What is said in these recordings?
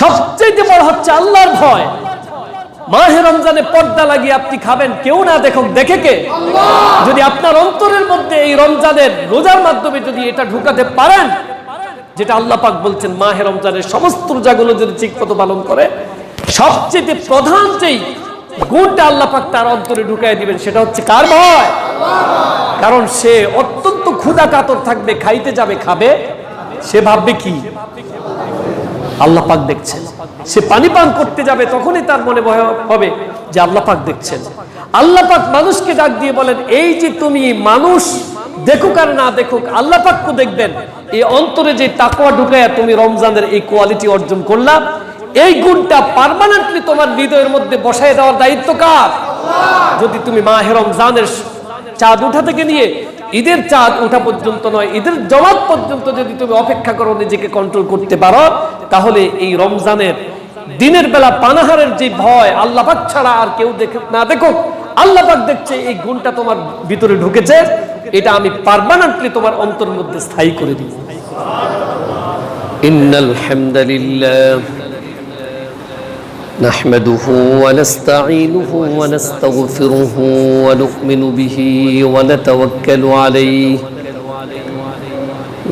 সবচেয়ে বড় হচ্ছে আল্লাহর ভয়। মাহে রমজানে পর্দা লাগিয়ে আপনি খাবেন, কেউ না দেখুক, দেখে কে? আল্লাহ। যদি আপনার অন্তরের মধ্যে এই রমজানের রোজার মাধ্যমে যদি এটা ঢুকাতে পারেন, যেটা আল্লাহ পাক বলছেন মাহে রমজানের সমস্ত রোজাগুলো যদি ঠিকমতো পালন করে, সবচেয়ে প্রধান যেই গুণটা আল্লাহ পাক তার অন্তরে ঢুকাই দিবেন, সেটা হচ্ছে কার ভয়? কারণ সে অত্যন্ত ক্ষুধা কাতর থাকবে, খাইতে যাবে, খাবে, সে ভাববে কি আল্লাহ পাক দেখছেন। সে পানি পান করতে যাবে, তখনই তার মনে ভয় হবে যে আল্লাহ পাক দেখছেন। আল্লাহ পাক মানুষকে ডাক দিয়ে বলেন, এই যে তুমি মানুষ দেখুক আর না দেখুক, আল্লাহ পাককে দেখবেন। এই অন্তরে যে তাকওয়া ঢুকায়া তুমি রমজানের এই কোয়ালিটি অর্জন করলা, এই গুণটা পার্মানেন্টলি তোমার হৃদয়ের মধ্যে বসায় দেওয়ার দায়িত্ব কার? যদি তুমি মাহে রমজানের চাঁদ উঠা থেকে নিয়ে ঈদের চাঁদ উঠা পর্যন্ত নয়, ঈদের জমাত পর্যন্ত যদি তুমি অপেক্ষা করো, নিজেকে কন্ট্রোল করতে পারো, তাহলে এই রমজানের দিনের বেলা পানাহারের যে ভয়, আল্লাহ পাক ছাড়া আর কেউ দেখে না দেখুক, আল্লাহ পাক দেখছে, এই গুণটা তোমার ভিতরে ঢুকেছে, এটা আমি পার্মানেন্টলি তোমার অন্তরের মধ্যে স্থায়ী করে দিব। ইন্নাল হামদুলিল্লাহ نحمده ونستعينه ونستغفره ونؤمن به ونتوكل عليه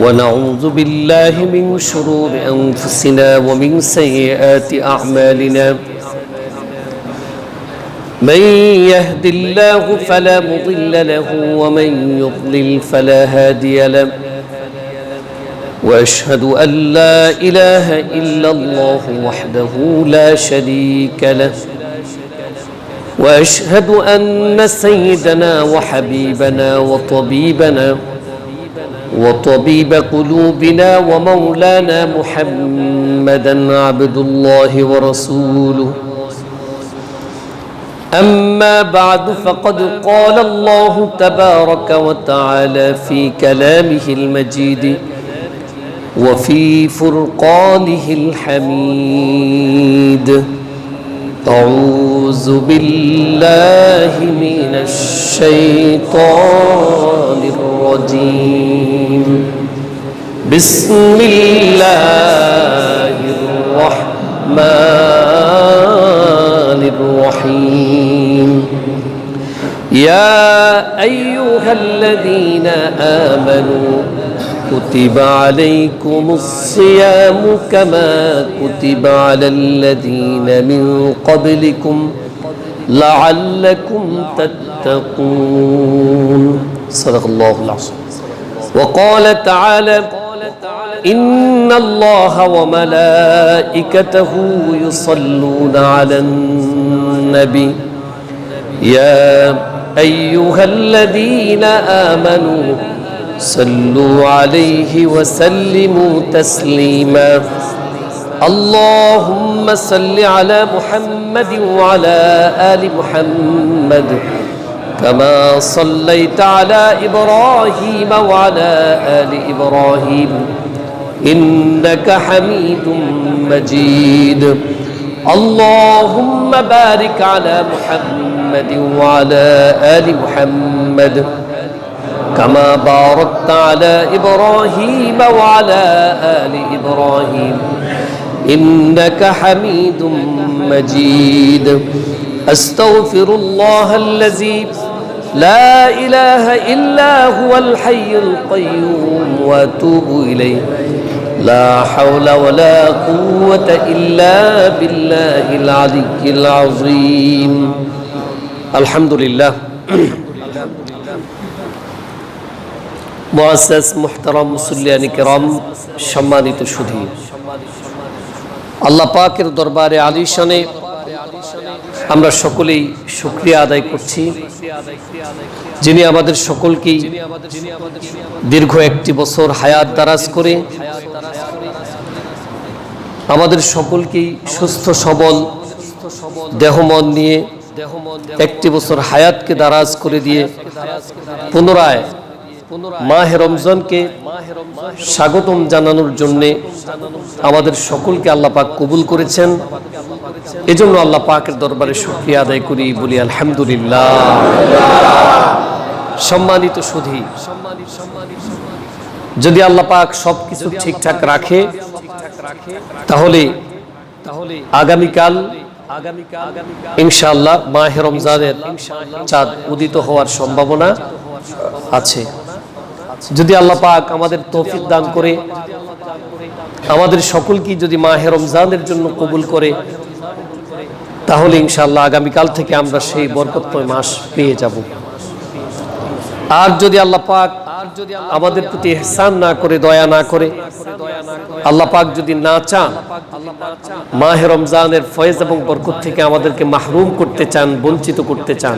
ونعوذ بالله من شرور أنفسنا ومن سيئات أعمالنا من يهد الله فلا مضل له ومن يضلل فلا هادي له وأشهد أن لا إله إلا الله وحده لا شريك له وأشهد أن سيدنا وحبيبنا وطبيب قلوبنا ومولانا محمدا عبد الله ورسوله أما بعد فقد قال الله تبارك وتعالى في كلامه المجيد وفي فرقانه الحميد أعوذ بالله من الشيطان الرجيم بسم الله الرحمن الرحيم يا أيها الذين آمنوا كتب عليكم الصيام كما كتب على الذين من قبلكم لعلكم تتقون صدق الله العظيم وقال تعالى إن الله وملائكته يصلون على النبي يا أيها الذين آمنوا صلوا عليه وسلموا تسليما اللهم صل على محمد وعلى آل محمد كما صليت على إبراهيم وعلى آل إبراهيم إنك حميد مجيد اللهم بارك على محمد وعلى آل محمد كما باركت على إبراهيم وعلى آل إبراهيم إنك حميد مجيد أستغفر الله الذي لا إله إلا هو الحي القيوم وأتوب إليه لا حول ولا قوة إلا بالله العلي العظيم الحمد لله মুআজ্জাজ মুহতারাম মুসল্লিয়ান কিরাম, সম্মানিত সুধী, আল্লাহ পাকের দরবারে আলিশানে আমরা সকলেই শুকরিয়া আদায় করছি, যিনি আমাদের সকলকেই দীর্ঘ একটি বছর হায়াত দারাজ করে আমাদের সকলকেই সুস্থ সবল দেহমন নিয়ে একটি বছর হায়াতকে দারাজ করে দিয়ে পুনরায় মাহে রমজানকে স্বাগতম জানানোর জন্য আমাদের সকলকে আল্লাহ পাক কবুল করেছেন। এজন্য আল্লাহ পাকের দরবারে শুকরিয়া আদায় করি, বলি আলহামদুলিল্লাহ। সম্মানিত সুধী, যদি আল্লাহ পাক সবকিছু ঠিকঠাক রাখে, তাহলে আগামীকাল ইনশাআল্লাহ মাহে রমজানের চাঁদ উদিত হওয়ার সম্ভাবনা আছে। যদি আল্লাহ পাক আমাদের তৌফিক দান করে, আমাদের সকলকে যদি মাহে রমজানের জন্য কবুল করে, তাহলে ইনশাআল্লাহ আগামীকাল থেকে আমরা সেই বরকতময় মাস পেয়ে যাব। আর যদি আল্লাহ পাক আমাদের প্রতি ইহসান না করে, দয়া না করে, আল্লাহ পাক যদি না চান, মাহে রমজানের ফয়েজ এবং বরকত থেকে আমাদেরকে মাহরুম করতে চান, বঞ্চিত করতে চান,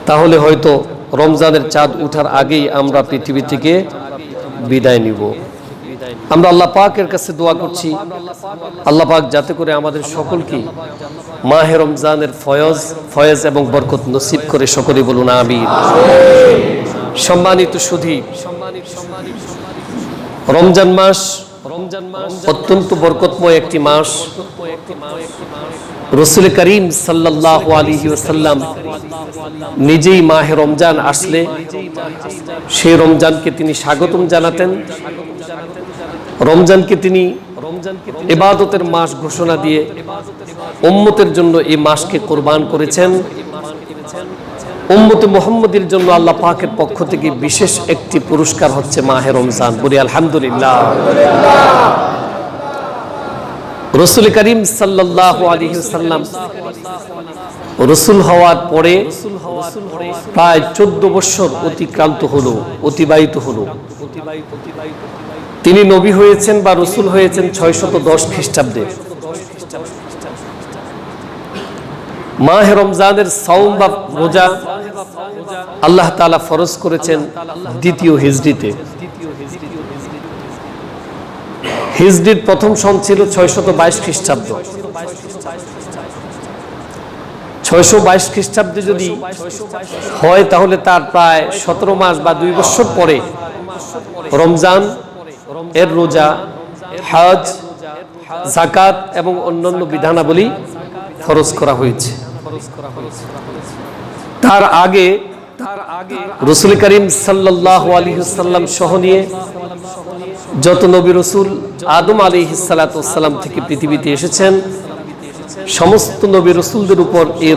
তাহলে হয়তো রমজানের চাঁদ উঠার আগেই আমরা পৃথিবী থেকে বিদায় নিব। আমরা আল্লাহ পাকের কাছে দোয়া করছি, আল্লাহ পাক যাতে করে আমাদের সকলকে মাহে রমজানের ফয়েজ এবং বরকত নসিব করে, সকলে বলুন আমিন। সম্মানিত সুধী, রমজান মাস অত্যন্ত বরকতময় একটি মাস। রাসূল করিম সাল্লাল্লাহু আলাইহি ওয়াসাল্লাম নিজেই মাহে রমজান আসলে সেই রমজানকে তিনি স্বাগতম জানাতেন। রমজানকে তিনি ইবাদতের মাস ঘোষণা দিয়ে উম্মতের জন্য এই মাসকে কোরবান করেছেন। উম্মতে মুহাম্মদের জন্য আল্লাহ পাকের পক্ষ থেকে বিশেষ একটি পুরস্কার হচ্ছে মাহে রমজান। বলি আলহামদুলিল্লাহ। রাসূল করিম সাল্লাল্লাহু আলাইহি ওয়াসাল্লাম রাসূল হওয়ার পরে প্রায় 14 বছর অতিবাহিত হলো। তিনি নবী হয়েছেন বা রাসূল হয়েছেন 610 খ্রিস্টাব্দে। মাহে রমজানের সাওম বা রোজা আল্লাহ তাআলা ফরজ করেছেন দ্বিতীয় হিজরিতে। হিজরির প্রথম সন ছিল 622 খ্রিস্টাব্দ। 622 খ্রিস্টাব্দে যদি হয় তাহলে তার প্রায় 17 মাস বা 2 বছর পরে রমজান এর রোজা, হজ, যাকাত এবং অন্যান্য বিধানাবলী ফরজ করা হয়েছে। তার আগে রাসূল করিম সাল্লাল্লাহু আলাইহি ওয়াসাল্লাম সহ নিয়ে যত নবী রাসূল আদম আলাইহিস সালাতু ওয়াস সালাম থেকে পৃথিবীতে এসেছেন, সমস্ত নবী রাসূলদের উপর এই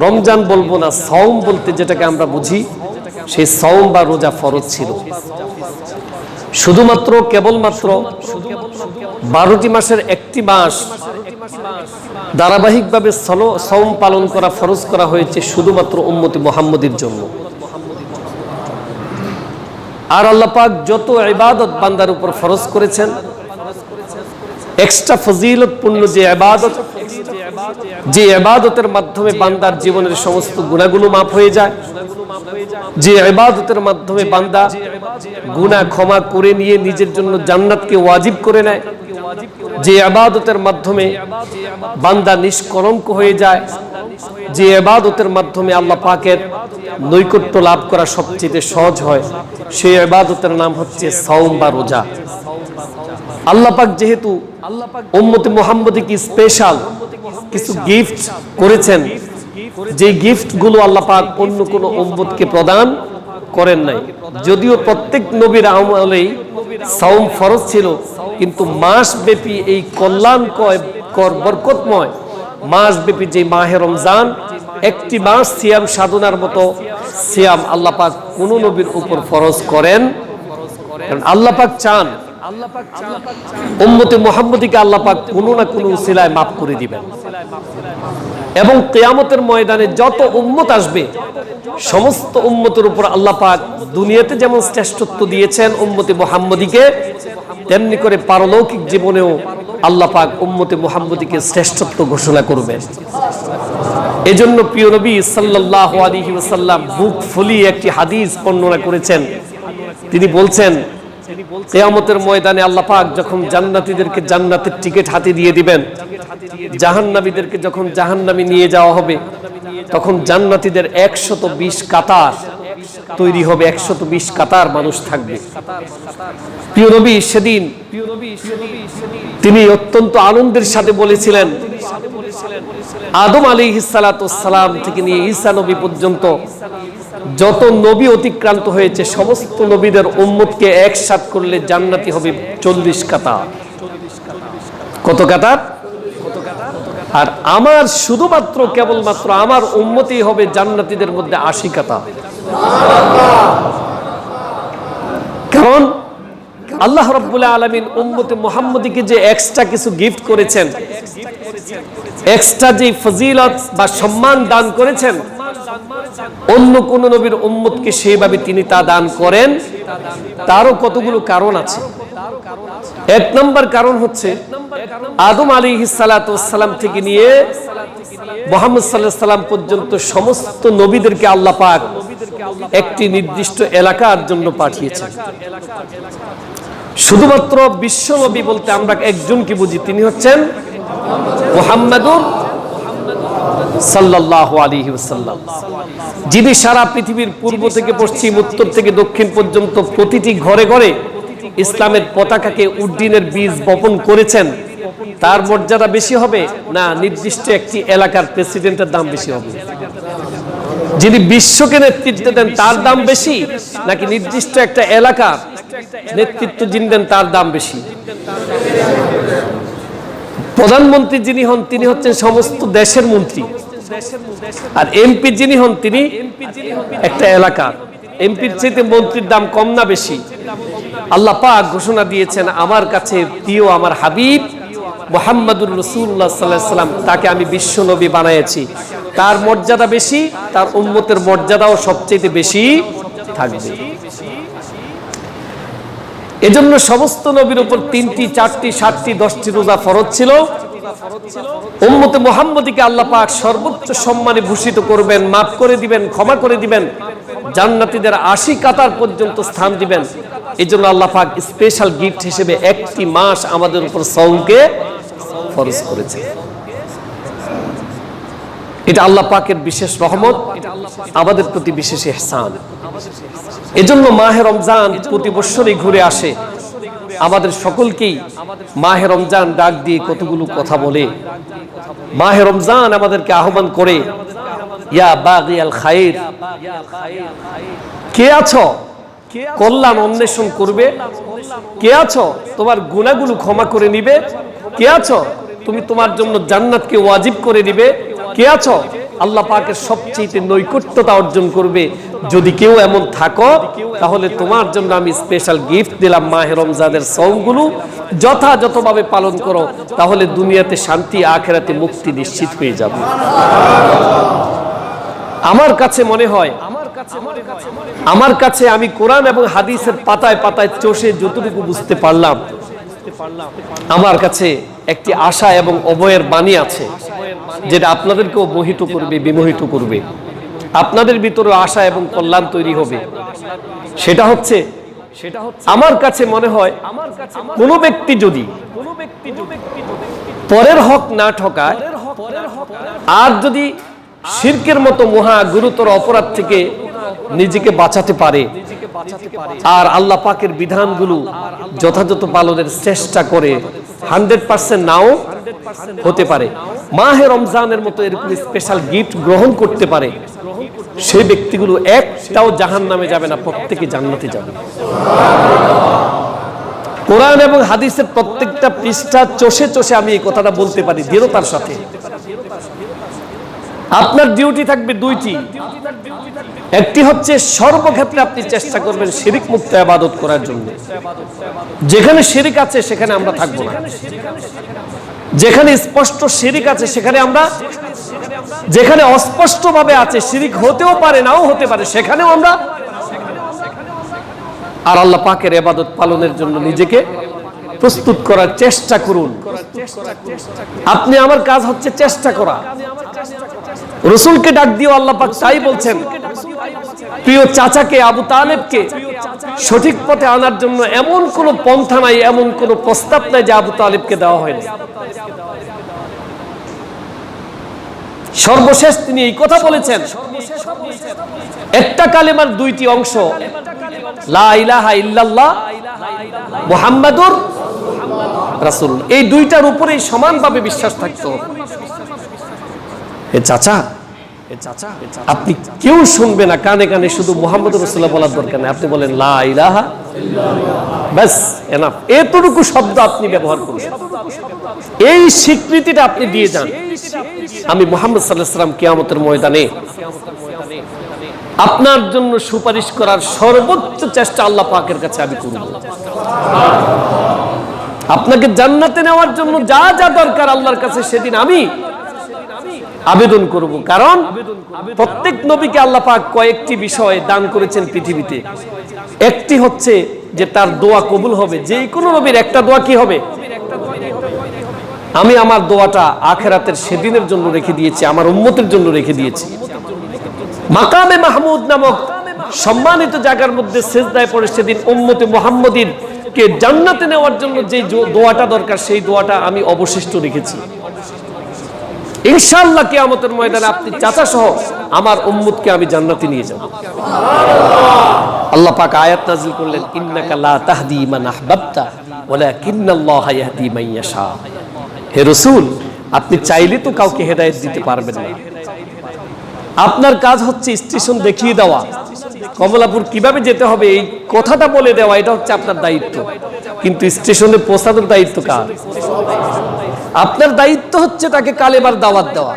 রমজান বলবো না, সাওম বলতে যেটাকে আমরা বুঝি, সেই সাওম বা রোজা ফরজ ছিল। শুধুমাত্র কেবলমাত্র 12টি মাসের একটি মাস ধারাবাহিকভাবে সাওম পালন করা ফরজ করা হয়েছে শুধুমাত্র উম্মতে মুহাম্মদের জন্য। আর আল্লাহ পাক যত ইবাদত বান্দার উপর ফরজ করেছেন, এক্সট্রা ফজিলতপূর্ণ যে ইবাদতের মাধ্যমে বান্দার জীবনের সমস্ত গুনাহগুলো মাফ হয়ে যায়, যে ইবাদতের মাধ্যমে বান্দা গুনাহ ক্ষমা করে নিয়ে নিজের জন্য জান্নাতকে ওয়াজিব করে নেয়, যে ইবাদতের মাধ্যমে বান্দা নিষ্কলঙ্ক হয়ে যায়, যে ইবাদতের মাধ্যমে আল্লাহ পাকের নৈকট্য লাভ করা সবচেয়ে সহজ হয়, সেই ইবাদতের নাম হচ্ছে সাওম বা রোজা। আল্লাহ পাক যেহেতু উম্মতে মুহাম্মদকে স্পেশাল কিছু গিফট করেছেন, যে গিফটগুলো আল্লাহ পাক অন্য কোনো উম্মতকে প্রদান করেন নাই। যদিও প্রত্যেক নবীর আমলেই সাওম ফরজ ছিল, কিন্তু মাসব্যাপী এই কল্যাণকর বরকতময় মাসব্যাপী যে মাহে রমজান, একটি মাস সিয়াম সাধনার মতো সিয়াম আল্লাহ পাক কোন নবীর উপর ফরজ করেন। কারণ আল্লাহ পাক চান উম্মতে মুহাম্মদীকে আল্লাহ পাক কোনো না কোনো উসিলায় মাফ করে দিবেন, এবং কিয়ামতের ময়দানে যত উম্মত আসবে সমস্ত উম্মতের উপর আল্লাহ পাক দুনিয়াতে যেমন শ্রেষ্ঠত্ব দিয়েছেন উম্মতে মুহাম্মদীকে, তেমনি করে পারলৌকিক জীবনেও আল্লাহ পাক উম্মতে মুহাম্মদীকে শ্রেষ্ঠত্ব ঘোষণা করবেন। এজন্য প্রিয় নবী সাল্লাল্লাহু আলাইহি ওয়াসাল্লাম বুক ফুলিয়ে একটি হাদিস বর্ণনা করেছেন। তিনি বলছেন, কিয়ামতের ময়দানে আল্লাহ পাক যখন জান্নাতীদেরকে জান্নাতের টিকিট হাতে দিয়ে দিবেন, জাহান্নামীদেরকে যখন জাহান্নামে নিয়ে যাওয়া হবে, তখন জান্নাতীদের 120 কাতার তৈরি হবে, 120 কাতার মানুষ থাকবে। প্রিয় নবী সেদিন তিনি অত্যন্ত আনন্দের সাথে বলেছিলেন, আদম আলাইহিস সালাতু ওয়াস সালাম থেকে নিয়ে ঈসা নবী পর্যন্ত যত নবী অতিক্রান্ত হয়েছে সমস্ত নবীদের উম্মতকে একসাথ করলে জান্নাতি হবে 40 কাতার। কত কাতার? আর আমার শুধুমাত্র কেবলমাত্র আমার উম্মতই হবে জান্নাতীদের মধ্যে 80 কাতার। কারণ আল্লাহ রাব্বুল আলামিন উম্মতে মুহাম্মদীকে যে এক্সট্রা কিছু গিফট করেছেন, এক্সট্রা যে ফজিলত বা সম্মান দান করেছেন, অন্য কোন নবীর উম্মতকে সেইভাবে তিনি তা দান করেন। তারও কতগুলো কারণ আছে। এক নম্বর কারণ হচ্ছে আদম আলাইহিস সালাতু ওয়াস সালাম থেকে নিয়ে মুহাম্মদ সাল্লাল্লাহু আলাইহি সাল্লাম পর্যন্ত সমস্ত নবীদেরকে আল্লাহ পাক একটি নির্দিষ্ট এলাকার জন্য পাঠিয়েছেন। শুধুমাত্র বিশ্ব নবী বলতে আমরা একজনকে বুঝি, তিনি হচ্ছেন মুহাম্মাদুর সাল্লাল্লাহু আলাইহি ওয়াসাল্লাম, যিনি সারা পৃথিবীর পূর্ব থেকে পশ্চিম, উত্তর থেকে দক্ষিণ পর্যন্ত প্রতিটি ঘরে ঘরে ইসলামের পতাকাকে উড্ডীনের বীজ বপন করেছেন। তার মর্যাদা বেশি হবে না নির্দিষ্ট একটি এলাকার প্রেসিডেন্টের দাম বেশি হবে? যিনি বিশ্বকে নেতৃত্ব দেন তার দাম বেশি, নাকি নির্দিষ্ট একটা এলাকার নেতৃত্ব যিনি দেন তার দাম বেশি? প্রধানমন্ত্রী যিনি হন তিনি হচ্ছেন সমস্ত দেশের মন্ত্রী, আর এমপি যিনি হন তিনি একটা এলাকার। এমপির চাইতে মন্ত্রীর দাম কম না বেশি? আল্লাহ পাক ঘোষণা দিয়েছেন, আমার কাছে প্রিয় আমার হাবিব মুহাম্মাদুর রাসূলুল্লাহ সাল্লাল্লাহু আলাইহি ওয়াসাল্লাম, তাকে আমি বিশ্ব নবী বানাইছি। তার মর্যাদা বেশি, তার উম্মতের মর্যাদাও সবচেয়ে বেশি থাকবে। এজন্য সমস্ত নবীর উপর 3টি 4টি 7টি 10টি রোজা ফরজ ছিল। উম্মতে মুহাম্মদীকে আল্লাহ পাক সর্বোচ্চ সম্মানে ভূষিত করবেন, মাফ করে দিবেন, ক্ষমা করে দিবেন, জান্নাতীদের 80 কাতার পর্যন্ত স্থান দিবেন। এজন্য আল্লাহ পাক স্পেশাল গিফট হিসেবে একটি মাস আমাদের উপর সওমকে ফরজ করেছে। এটা আল্লাহ পাকের বিশেষ রহমত, আমাদের প্রতি বিশেষ ইহসান। এজন্য মাহে রমজান প্রতি বছরই ঘুরে আসে। আমাদের সকলকেই মাহে রমজান ডাক দিয়ে কতগুলো কথা বলে। মাহে রমজান আমাদেরকে আহ্বান করে, ইয়া বাগিয়াল খায়র, কে আছো কল্যাণ অন্বেষণ করবে? কে আছো তোমার গুনাহগুলো ক্ষমা করে নিবে? কে আছো তুমি তোমার জন্য জান্নাতকে ওয়াজিব করে দিবে? কে আছো আল্লাহ পাকের সবচেয়ে নৈকট্যতা অর্জন করবে? যদি কেউ এমন থাকো তাহলে তোমার জন্য আমি স্পেশাল গিফট দিলাম, মাহে রমজানের সওমগুলো যথাযথভাবে পালন করো, তাহলে দুনিয়াতে শান্তি, আখিরাতে মুক্তি নিশ্চিত হয়ে যাবে। আমার কাছে মনে হয়, আমার কাছে আমি কোরআন এবং হাদিসের পাতায় পাতায় চষে যতটুকু বুঝতে পারলাম, আমার কাছে একটি আশা এবং অভয়ের বাণী আছে, যেটা আপনাদেরকেও মোহিত করবে, বিমোহিত করবে। আপনাদের ভিতরে আশা এবং কল্যাণ তৈরি হবে। সেটা হচ্ছে আমার কাছে মনে হয়, কোন ব্যক্তি যদি পরের হক না ঠকায়, আর যদি শিরকের মতো মহা গুরুতর অপরাধ থেকে নিজেকে বাঁচাতে পারে, আর আল্লাহ পাকের বিধানগুলো যথাযথ পালনের চেষ্টা করে, 100% নাও হতে পারে, মাহে রমজানের মতো এরকম স্পেশাল গিফট গ্রহণ করতে পারে, সেই ব্যক্তিগুলো একটাও জাহান্নামে যাবে না, প্রত্যেকে জান্নাতে যাবে। কোরআন এবং হাদিসের প্রত্যেকটা পৃষ্ঠা চষে চষে আমি এই কথাটা বলতে পারি দৃঢ়তার সাথে। আপনার ডিউটি থাকবে 2টি। একটি হচ্ছে সর্বক্ষেত্রে আপনি চেষ্টা করবেন শিরিক মুক্ত ইবাদত করার জন্য। যেখানে শিরিক আছে সেখানে আমরা থাকবো না, যেখানে স্পষ্ট শিরিক আছে সেখানে আমরা, যেখানে অস্পষ্ট ভাবে আছে শিরিক হতেও পারে নাও হতে পারে সেখানেও আমরা। আর আল্লাহ পাকের ইবাদত পালনের জন্য নিজেকে প্রস্তুত করার চেষ্টা করুন। আপনি, আমার কাজ হচ্ছে চেষ্টা করা। রাসূলকে ডাক দিও আল্লাহ পাক তাই বলছেন, প্রিয় চাচাকে আবু তালেবকে সঠিক পথে আনার জন্য এমন কোন পন্থা নাই, এমন কোন প্রস্তাব নাই যে আবু তালেবকে দেওয়া হয়নি। সর্বশেষ তিনি এই কথা বলেছেন, একটা কালেমার 2টি অংশ, লা ইলাহা ইল্লাল্লাহ মুহাম্মাদুর রাসূল, এই 2টার উপরেই সমানভাবে বিশ্বাস থাকতে হবে। হে চাচা, আপনি কেউ শুনবে না, কানে কানে শুধু মুহাম্মাদুর রাসূলুল্লাহ বলার দরকার নেই, আপনি বলেন লা ইলাহা ব্যাস এনাফ, এতটুকু শব্দ আপনি ব্যবহার করুন, এই স্বীকৃতিটা আপনি দিয়ে যান। আমি মুহাম্মদ সাল্লাল্লাহু আলাইহি ওয়াসাল্লাম কিয়ামতের ময়দানে আপনার জন্য সুপারিশ করার সর্বোচ্চ চেষ্টা আল্লাহ পাকের কাছে আমি করব। আপনাকে জান্নাতে নেওয়ার জন্য যা যা দরকার আল্লাহর কাছে সেদিন আমি আবেদন করব। কারণ প্রত্যেক নবীকে আল্লাহ পাক কয়েকটি বিষয় দান করেছেন পৃথিবীতে। একটি হচ্ছে যে তার দোয়া কবুল হবে। যে কোনো নবীর একটা দোয়া কি হবে? আমি আমার দোয়াটা আখিরাতের সেদিনের জন্য রেখে দিয়েছি, আমার উম্মতের জন্য রেখে দিয়েছি। মাকামে মাহমুদ নামক সম্মানিত জায়গার মধ্যে সিজদায় পড়ে সেদিন উম্মতে মুহাম্মদীর কে জান্নাতে নেওয়ার জন্য যে দোয়াটা দরকার সেই দোয়াটা আমি অবশিষ্ট রেখেছি। ইনশাআল্লাহ কিয়ামতের ময়দানে আপনি চাচা সহ আমার উম্মতকে আমি জান্নাতে নিয়ে যাব। আল্লাহ পাক আয়াত নাযিল করলেন, ইন্নাকা লা তাহদি মান আহবাবতা ওয়ালাকিন্নাল্লাহা ইয়াহদি মান ইয়াশা। হে রাসূল, আপনি চাইলে তো কাউকে হেদায়েত দিতে পারবেন না। আপনার কাজ হচ্ছে স্টেশন দেখিয়ে দেওয়া, কমলাপুর কিভাবে যেতে হবে এই কথাটা বলে দেওয়া, এটা হচ্ছে আপনার দায়িত্ব। কিন্তু স্টেশনে পৌঁছানোর দায়িত্ব কার? আপনার দায়িত্ব হচ্ছে তাকে কালেমার দাওয়াত দেওয়া।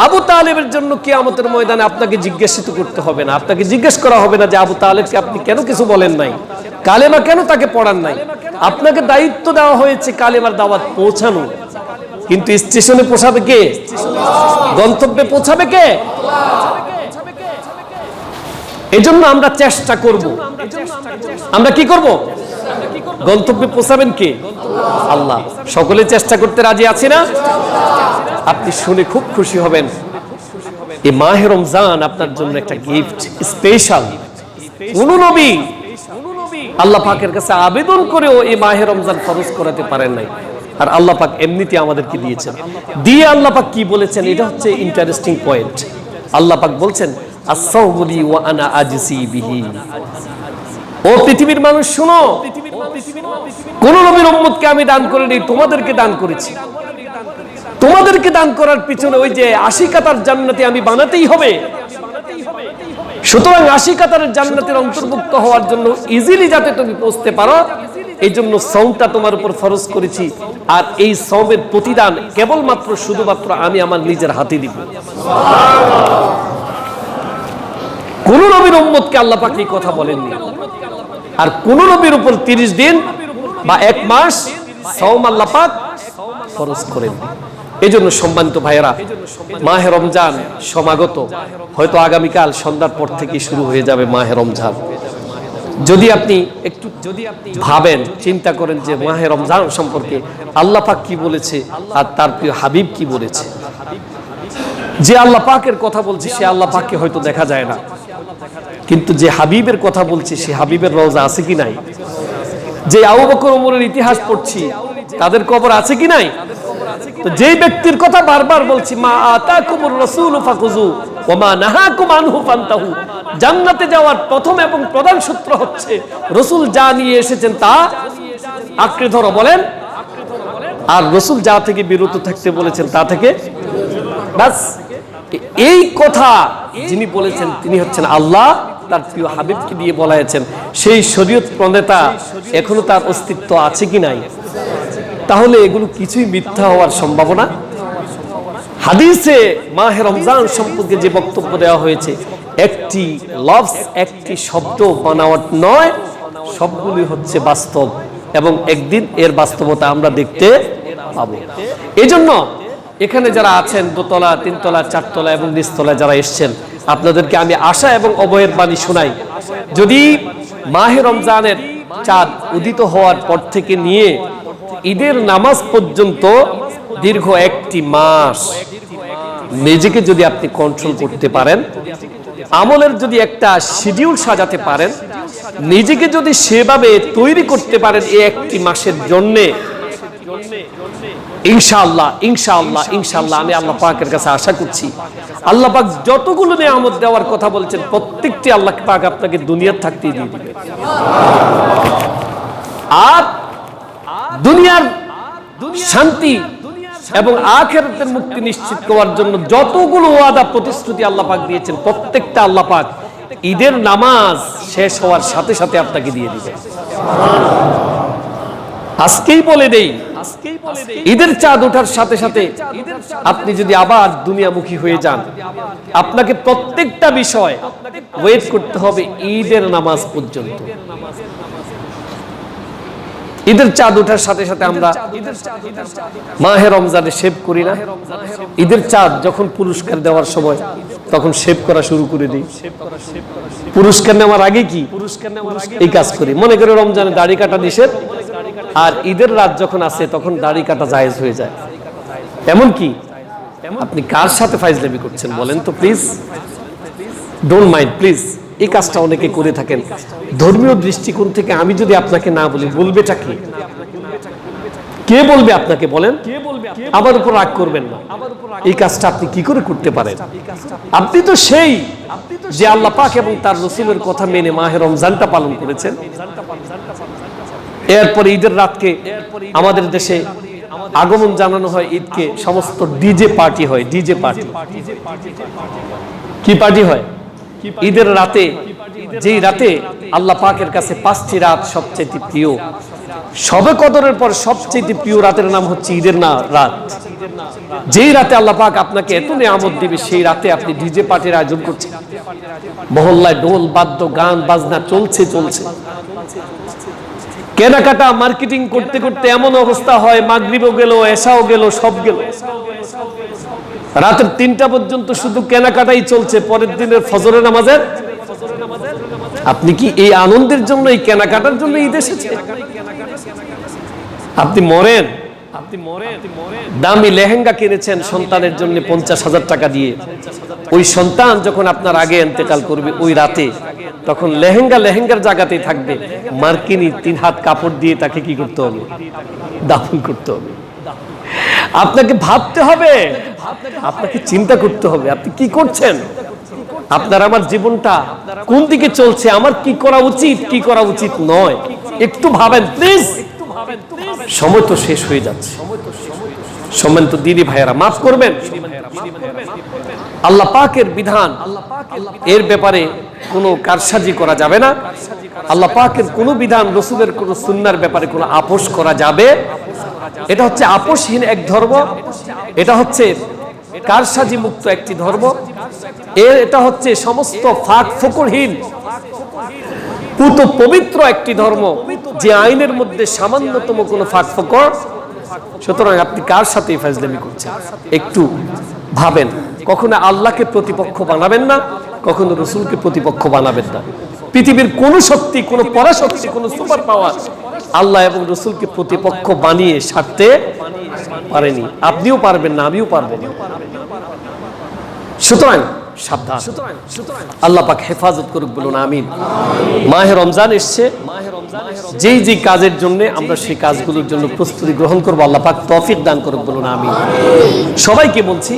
আবু তালেবের জন্য কিয়ামতের ময়দানে আপনাকে জিজ্ঞাসিত করতে হবে না, আপনাকে জিজ্ঞেস করা হবে না যে আবু তালেবকে আপনি কেন কিছু বলেন নাই, কালেমা কেন তাকে পড়ান নাই। আপনাকে দায়িত্ব দেওয়া হয়েছে কালেমার দাওয়াত পৌঁছানো। কিন্তু স্টেশনে পৌঁছাবে কে? গন্তব্যে পৌঁছাবে কে? এজন্য আমরা চেষ্টা করব। আমরা কি করব? গন্তব্যে পৌঁছাবেন কে? আল্লাহ। সকলে চেষ্টা করতে রাজি আছি না? আপনি শুনে খুব খুশি হবেন, এই মাহে রমজান আপনার জন্য একটা গিফট, স্পেশাল। কোন নবী আল্লাহ পাকের কাছে আবেদন করেও এই মাহে রমজান ফরজ করাতে পারেন নাই, আর আল্লাহ পাক এমনিতে আমাদেরকে দিয়েছেন। দিয়ে আল্লাহ পাক কি বলেছেন, এটা হচ্ছে ইন্টারেস্টিং পয়েন্ট। আল্লাহ পাক বলছেন, আস-সাওমু লি ওয়া আনা আজসি বিহি। ও পৃথিবীর মানুষ শুনো, কোন নবীর উম্মতকে আমি দান করিনি, তোমাদেরকে দান করেছি। তোমাদেরকে দান করার পিছনে ওই যে 80 কাতার জান্নাতে আমি বানাতেই হবে। সুতরাং 80 কাতারের জান্নাতের অন্তর্ভুক্ত হওয়ার জন্য ইজিলি যাতে তুমি পৌঁছতে পারো, এই জন্য সওমটা তোমার উপর ফরজ করেছি। আর এই সওমের প্রতিদান কেবলমাত্র শুধুমাত্র আমি আমার নিজের হাতে দিব। কোন নবীর উম্মতকে আল্লাহ পাক এই কথা বলেননি। আর কোন নবীর উপর 30 দিন বা 1 মাস সওম আল্লাহ পাক ফরজ করেননি। এই জন্য সম্মানিত ভাইয়েরা, মাহে রমজান সমাগত, হয়তো আগামীকাল সন্ধ্যার পর থেকে শুরু হয়ে যাবে মাহে রমজান। যদি আপনি একটু ভাবেন, চিন্তা করেন যে মাহে রমজান সম্পর্কে আল্লাহ পাক কি বলেছে আর তার প্রিয় হাবিব কি বলেছে। যে আল্লাহ পাকের কথা বলছে সে আল্লাহ পাককে হয়তো দেখা যায় না, কিন্তু যে হাবিবের কথা বলছে সে হাবিবের রওজা আছে কি নাই? যে আবু বকর ওমরের ইতিহাস পড়ছি তাদের কবর আছে কি নাই? তো যেই ব্যক্তির কথা বারবার বলছি, মা আতাকুমুর রাসূলু ফাকুযু ওয়া মা নাহাকুম আনহু ফান্তাহু। জান্নাতে যাওয়ার প্রথম এবং প্রধান সূত্র হচ্ছে রাসূল যা নিয়ে এসেছেন তা আঁকড়ে ধরো, বলেন। আর রাসূল যা থেকে বিরত থাকতে বলেছেন তা থেকে বাস। এই কথা যিনি বলেছেন তিনি হচ্ছেন আল্লাহ, তার প্রিয় হাবিবকে দিয়ে বলাইছেন। সেই শরীয়ত প্রণেতা এখনো তার অস্তিত্ব আছে কি নাই? তাহলে এগুলো কিছুই মিথ্যা হওয়ার সম্ভাবনা। হাদিসে মাহে রমজান সম্পর্কে যে বক্তব্য দেওয়া হয়েছে, একটি লফজ, একটি শব্দ বানাওয়াট নয়, সবগুলি হচ্ছে বাস্তব এবং একদিন এর বাস্তবতা আমরা দেখতে পাবো। এজন্য এখানে যারা আছেন, দোতলা, তিনতলা, চারতলা এবং নিচতলায় যারা এসছেন, আপনাদেরকে আমি আশা এবং অভয়ের বাণী শোনাই। যদি মাহে রমজানের চাঁদ উদিত হওয়ার পর থেকে নিয়ে ঈদের নামাজ পর্যন্ত দীর্ঘ 1টি মাস নিজেকে যদি আপনি কন্ট্রোল করতে পারেন, আমলের যদি একটা শিডিউল সাজাতে পারেন, নিজেকে যদি সেভাবে তৈরি করতে পারেন এই 1টি মাসের জন্য, ইনশাআল্লাহ ইনশাআল্লাহ ইনশাআল্লাহ আমি আল্লাহ পাকের কাছে আশা করছি, আল্লাহ পাক যতগুলো নিয়ামত দেওয়ার কথা বলছেন প্রত্যেকটি আল্লাহ পাক আপনাকে দুনিয়ার থাকতেই দিয়ে দিবে। আর দুনিয়ার শান্তি এবং আখিরাতের মুক্তি নিশ্চিত করার জন্য যতগুলো ওয়াদা প্রতিশ্রুতি আল্লাহ পাক দিয়েছেন, প্রত্যেকটা আল্লাহ পাক ঈদের নামাজ শেষ হওয়ার সাথে সাথে আপনাকে দিয়ে দিবে। আজকেই বলে দেই, ঈদের চাঁদ ওঠার সাথে সাথে আপনি যদি আবার দুনিয়ামুখী হয়ে যান, আপনাকে প্রত্যেকটা বিষয় ওয়েট করতে হবে ঈদের নামাজ পর্যন্ত। ঈদের চাঁদ ওঠার সাথে সাথে আমরা মাহে রমজানে শেভ করি না? ঈদের চাঁদ যখন পুরস্কার দেওয়ার সময় তখন শেভ করা শুরু করে দিই। পুরস্কার নেওয়ার আগে কি এই কাজ করি? মনে করে রমজানে দাড়ি কাটা নিষেধ, আর ঈদের রাত যখন আসে তখন দাড়ি কাটা জায়েজ হয়ে যায়। এমন কি আপনি কার সাথে ফাইজলামি করছেন বলেন তো প্লিজ? Don't mind please. এই কাজটা অনেকে করে থাকেন ধর্মীয় দৃষ্টিকোণ থেকে। আমি যদি আপনাকে না বলি, বলবেটা কি? কে বলবে আপনাকে বলেন? আমার উপর রাগ করবেন না। এই কাজটা আপনি কি করে করতে পারেন? আপনি তো সেই যে আল্লাহ পাক এবং তার রাসূলের কথা মেনে মাহে রমজানটা পালন করেছেন। এরপর ঈদের রাতকে আমাদের দেশে আগমন জানানো হয় ঈদকে, সমস্ত ডিজে পার্টি হয়। ডিজে পার্টি কি পার্টি হয়? ঈদের রাতে, যেই রাতে আল্লাহ পাকের কাছে 5টি রাত সবচেয়ে প্রিয়। শবে কদরের পর সবচেয়ে প্রিয় রাতের নাম হচ্ছে ঈদের রাত। যেই রাতে আল্লাহ পাক আপনাকে এত নিয়ামত দিবে, সেই রাতে আপনি ডিজে পার্টির আয়োজন করছেন। মহল্লায় ঢোল বাদ্য গান বাজনা চলছে। কেনাকাটা মার্কেটিং করতে করতে এমন অবস্থা হয়, মাগরিবও গেল, এশাও গেল, সব গেল। রাতের 3টা পর্যন্ত শুধু কেনাকাটাই চলছে। পরের দিনের ফজরের নামাজের আপনি কি এই আনন্দের জন্য, এই কেনাকাটার জন্য ঈদ এসেছে? আপনি মরেন। দামি লেহেঙ্গা কিনেছেন সন্তানের জন্য 50,000 টাকা দিয়ে। ওই সন্তান যখন আপনার আগে ইন্তেকাল করবে ওই রাতে, তখন লেহেঙ্গার জায়গাতেই থাকবে। মার্কিনী 3 হাত কাপড় দিয়ে তাকে কি করতে হবে? দাফন করতে হবে। আপনাকে ভাবতে হবে, আপনাকে চিন্তা করতে হবে আপনি কি করছেন, আপনার আমার জীবনটা কোন দিকে চলছে, আমার কি করা উচিত কি করা উচিত নয়। একটু ভাবেন প্লিজ। সময় তো শেষ হয়ে যাচ্ছে। সময় তো দিদি ভাইয়েরা মাফ করবেন। আল্লাহ পাকের বিধান, এর ব্যাপারে কোনো কারসাজি করা যাবে না। আল্লাহ পাকের কোনো বিধান, রাসূলের কোনো সুন্নাহর ব্যাপারে কোনো আপোষ করা যাবে? এটা হচ্ছে আপোষহীন এক ধর্ম। এটা হচ্ছে কারসাজি মুক্ত একটি ধর্ম। এটা হচ্ছে সমস্ত ফাঁক ফোকরহীন পুত পবিত্র একটি ধর্ম, যে আইনের মধ্যে সামান্যতম কোনো ফাঁক ফোকর। সুতরাং আপনি কার সাথে ফাজলামি করছেন একটু ভাবেন। কখনো আল্লাহকে প্রতিপক্ষ বানাবেন না, কখনো রাসূলকে প্রতিপক্ষ বানাবেন না। পৃথিবীর কোনো শক্তি, কোনো পরাশক্তি, কোনো সুপার পাওয়ার আল্লাহ এবং রাসূলকে প্রতিপক্ষ বানিয়ে সারতে পারেনি। আপনিও পারবেন না, আমিও পারবো না। সুতরাং সাবধান। আল্লাহ পাক হেফাজত করুক, বলুন আমিন। মাহে রমজান এসছে, যেই যে কাজের জন্য আমরা সেই কাজগুলোর জন্য প্রস্তুতি গ্রহণ করবো, আল্লাহ পাক তৌফিক দান করুক, বলুন আমিন। সবাইকে বলছি,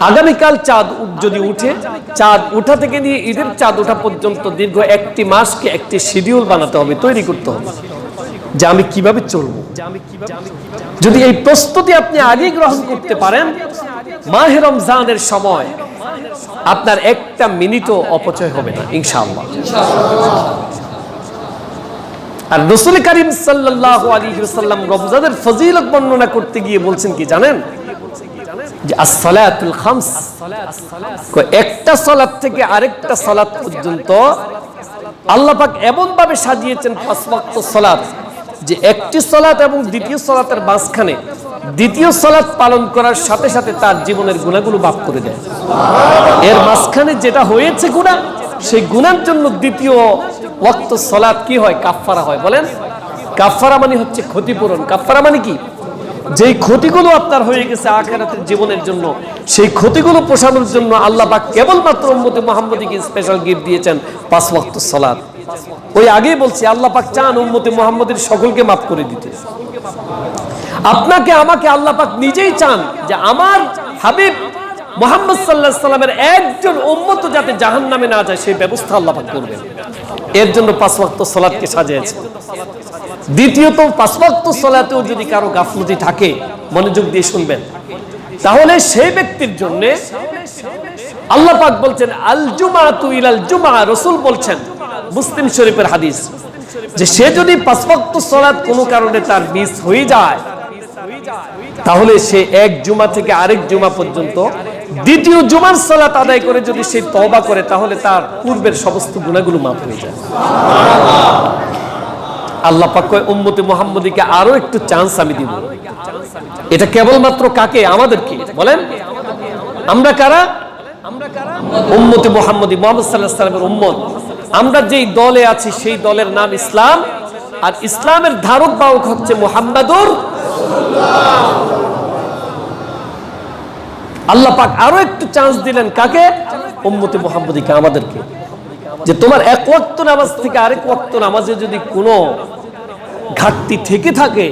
আগামীকাল চাঁদ যদি উঠে, চাঁদ উঠা থেকে নিয়ে ঈদের চাঁদ ওঠা পর্যন্ত দীর্ঘ 1টি মাসকে একটি শিডিউল বানাতে হবে, তৈরি করতে হবে যে আমি কিভাবে চলবো। যদি এই প্রস্তুতি আপনি আগেই গ্রহণ করতে পারেন, মাহে রমজানের সময় আপনার একটা মিনিটও অপচয় হবে না ইনশাআল্লাহ। আর রাসূল করিম সাল্লাল্লাহু আলাইহি ওয়াসাল্লাম রমজানের ফজিলত বর্ণনা করতে গিয়ে বলছেন কি জানেন? যে as-সালাতুল খামস, একটা সালাত থেকে আরেকটা সালাত পর্যন্ত আল্লাহ পাক এমন ভাবে সাজিয়েছেন 5 ওয়াক্ত সালাত, যে একটি সালাত এবং দ্বিতীয় সালাতের মাঝখানে দ্বিতীয় সালাত পালন করার সাথে সাথে তার জীবনের গুনাহগুলো মাফ করে দেয়। এর মাঝখানে যেটা হয়েছে গুনাহ, সেই গুনার জন্য দ্বিতীয় ওয়াক্ত সালাত কি হয়? কাফফারা হয়। বলেন, কাফফারা মানে হচ্ছে ক্ষতিপূরণ। কাফফারা মানে কি? যেই ক্ষতিগুলো আপনার হয়ে গেছে আখিরাতের জীবনের জন্য, সেই ক্ষতিগুলো পোষানোর জন্য আল্লাহ পাক কেবলমাত্র উম্মতে মুহাম্মদীকে স্পেশাল গিফট দিয়েছেন 5 ওয়াক্ত সালাত। ওই আগেই বলছি, আল্লাহ পাক চান উম্মতে মুহাম্মদীর সকলকে মাফ করে দিতে। আপনাকে আমাকে আল্লাহ পাক নিজেই চান যে আমার হাবিব মুহাম্মদ সাল্লাল্লাহু আলাইহি সাল্লামের একজন উম্মত যাতে জাহান্নামে না যায়, সেই ব্যবস্থা আল্লাহ পাক করবেন। এর জন্য 5 ওয়াক্ত সালাতকে সাজিয়েছে। দ্বিতীয়ত, 5 ওয়াক্ত সালাতেও যদি কারো গাফলতি থাকে, মনোযোগ দিয়ে শুনবেন, তাহলে সেই ব্যক্তির জন্য আল্লাহ পাক বলছেন আল জুমাতু ইলাল জুমআ, রাসূল বলছেন মুসলিম শরীফের হাদিস, যে সে যদি পাঁচ ওয়াক্ত সালাত কোনো কারণে তার মিস হয়ে যায়, তাহলে সে এক জুমা থেকে আরেক জুমা পর্যন্ত দ্বিতীয় জুমার সালাত আদায় করে যদি সে তওবা করে, তাহলে তার পূর্বের সমস্ত গুনাহগুলো মাফ হয়ে যায়। আল্লাহ পাক কয় উম্মতে মুহাম্মদীকে আরো একটু চান্স আমি দিব। এটা কেবলমাত্র কাকে? আমাদেরকে। বলেন আমরা কারা? উম্মতে মুহাম্মদী, মুহাম্মদ সাল্লাল্লাহু আলাইহি ওয়াসাল্লামের উম্মত। আমরা যেই দলে আছি সেই দলের নাম ইসলাম, আর ইসলামের ধারক বাহক হচ্ছে মুহাম্মাদুর রাসূলুল্লাহ। আল্লাহ পাক আরো একটু চান্স দিলেন কাকে? উম্মতে মুহাম্মদীকে, আমাদেরকে, যে তোমার এক ওয়াক্ত নামাজ থেকে আরেক ওয়াক্ত নামাজে যদি কোনো ঘাটতি থেকে থাকে,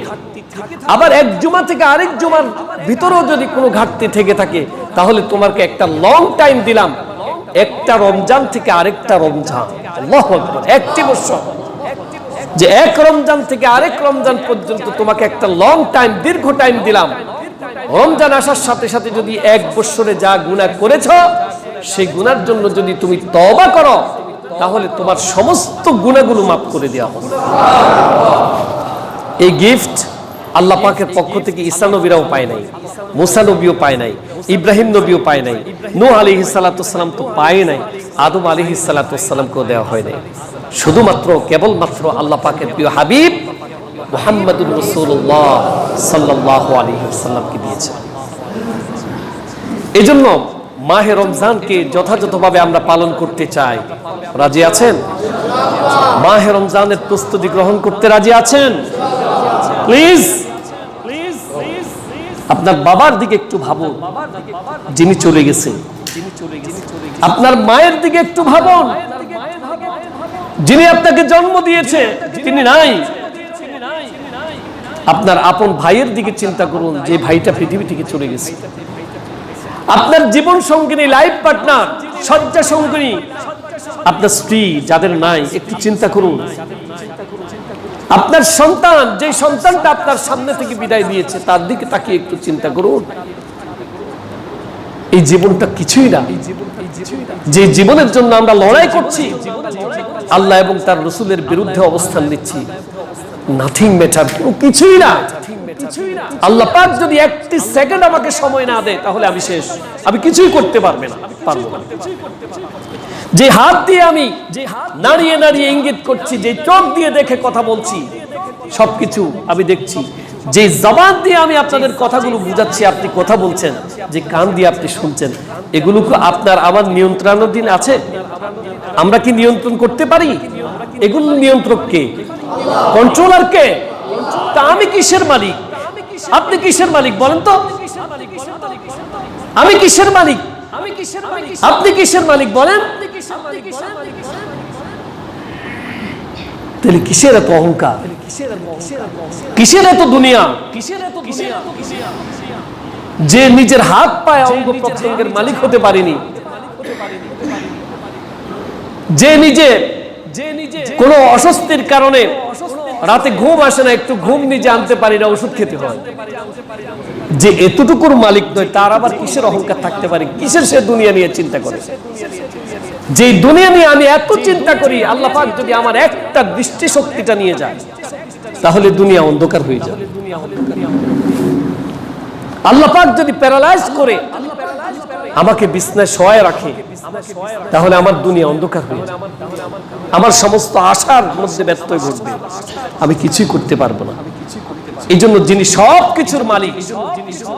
আবার এক জুমা থেকে আরেক জুমার ভিতরেও যদি কোনো ঘাটতি থেকে থাকে, তাহলে তোমাকে একটা লং টাইম দিলাম, একটা রমজান থেকে আরেকটা রমজান, আল্লাহু আকবার, একটি বছর, যে এক রমজান থেকে আরেক রমজান পর্যন্ত তোমাকে একটা লং টাইম, দীর্ঘ টাইম দিলাম। রমজান আসার সাথে সাথে যদি এক বছরে যা গুনাহ করেছ, সেই গুনার জন্য যদি তুমি তওবা করো, তাহলে তোমার সমস্ত গুনাহগুলো মাফ করে দেওয়া হবে। এই গিফট আল্লাহ পাকের পক্ষ থেকে ঈসা নবীরাও পায় নাই, মুসা নবীও পায় নাই, ইব্রাহিম নবীও পায় নাই, নূহ আলাইহিস সালাতু ওয়াস সালাম তো পায় নাই, আদম আলাইহিস সালাতু ওয়াস সালামকেও দেওয়া হয় নাই। শুধুমাত্র কেবলমাত্র আল্লাহ পাকের প্রিয় হাবিব মুহাম্মাদুর রাসূলুল্লাহ সাল্লাল্লাহু আলাইহি ওয়াসাল্লামকে দিয়েছে। এজন্য মাহে রমজানকে যথাযথভাবে আমরা পালন করতে চাই। রাজি আছেন? মাহে রমজানের প্রস্তুতি গ্রহণ করতে রাজি আছেন? প্লিজ আপনার বাবার দিকে একটু ভাবুন, যিনি চলে গেছেন। আপনার মায়ের দিকে একটু ভাবুন, যিনি আপনাকে জন্ম দিয়েছে, তিনি নাই। আপনার আপন ভাইয়ের দিকে চিন্তা করুন, যে ভাইটা পৃথিবী থেকে চলে গেছে। আপনার জীবন সঙ্গিনী, লাইফ পার্টনার, শয্যা সঙ্গিনী, আপনার স্ত্রী যাদের নাই, একটু চিন্তা করুন। আপনার সন্তান, যে সন্তানটা আপনার সামনে থেকে বিদায় দিয়েছে, তার দিকে তাকিয়ে একটু চিন্তা করুন। এই জীবনটা কিছুই না। যে জীবনের জন্য আমরা লড়াই করছি, আল্লাহ এবং তার রাসূলের বিরুদ্ধে অবস্থান নিচ্ছি, নাথিং ম্যাটার, কোনো কিছুই না। আল্লাহ পাক যদি একটি সেকেন্ড আমাকে সময় না দেয়, তাহলে আমি শেষ, আমি কিছুই করতে পারবো না। যে হাত দিয়ে আমি নাড়িয়ে নাড়িয়ে ইঙ্গিত করছি, যে চোখ দিয়ে দেখে কথা বলছি, সবকিছু আমি দেখছি, যে জবান দিয়ে আমি আপনাদের কথাগুলো বুঝাচ্ছি, আপনি কথা বলছেন, যে কান দিয়ে আপনি শুনছেন, এগুলো কি আপনার আমার নিয়ন্ত্রণাধীন আছে? আমরা কি নিয়ন্ত্রণ করতে পারি? এগুলো নিয়ন্ত্রক কে? কন্ট্রোলার কে? তা আমি কিসের মালিক? আপনি কিসের মালিক বলেন তো? আমি কিসের মালিক? আপনি কিসের মালিক বলেন? তাহলে কিসের এত অহংকার? কিসের এত দুনিয়া? যে নিজের হাত পায়ে অঙ্গ প্রত্যঙ্গের মালিক হতে পারেনি, যে নিজে কোন অস্বস্তির কারণে রাতে ঘুম আসে না, একটু ঘুম নিজে আনতে পারি না, ওষুধ খেতে হয়, যে এতটুকুর মালিক নয়, তার আবার কিসের অহংকার থাকতে পারে? কিসের সে দুনিয়া নিয়ে চিন্তা করে? যে দুনিয়া নিয়ে আমি এত চিন্তা করি, আল্লাহ পাক যদি আমার একটা দৃষ্টি শক্তিটা নিয়ে যায়, তাহলে দুনিয়া অন্ধকার হয়ে যায়। আল্লাহ পাক যদি প্যারালাইজ করে আমাকে বিছনায় শোয়ায় রাখে, তাহলে আমার দুনিয়া অন্ধকার হয়ে যায়, আমার সমস্ত আশার মধ্যে ব্যত্যয় ঘটবে, আমি কিছুই করতে পারবো না। এই জন্য যিনি সবকিছুর মালিক,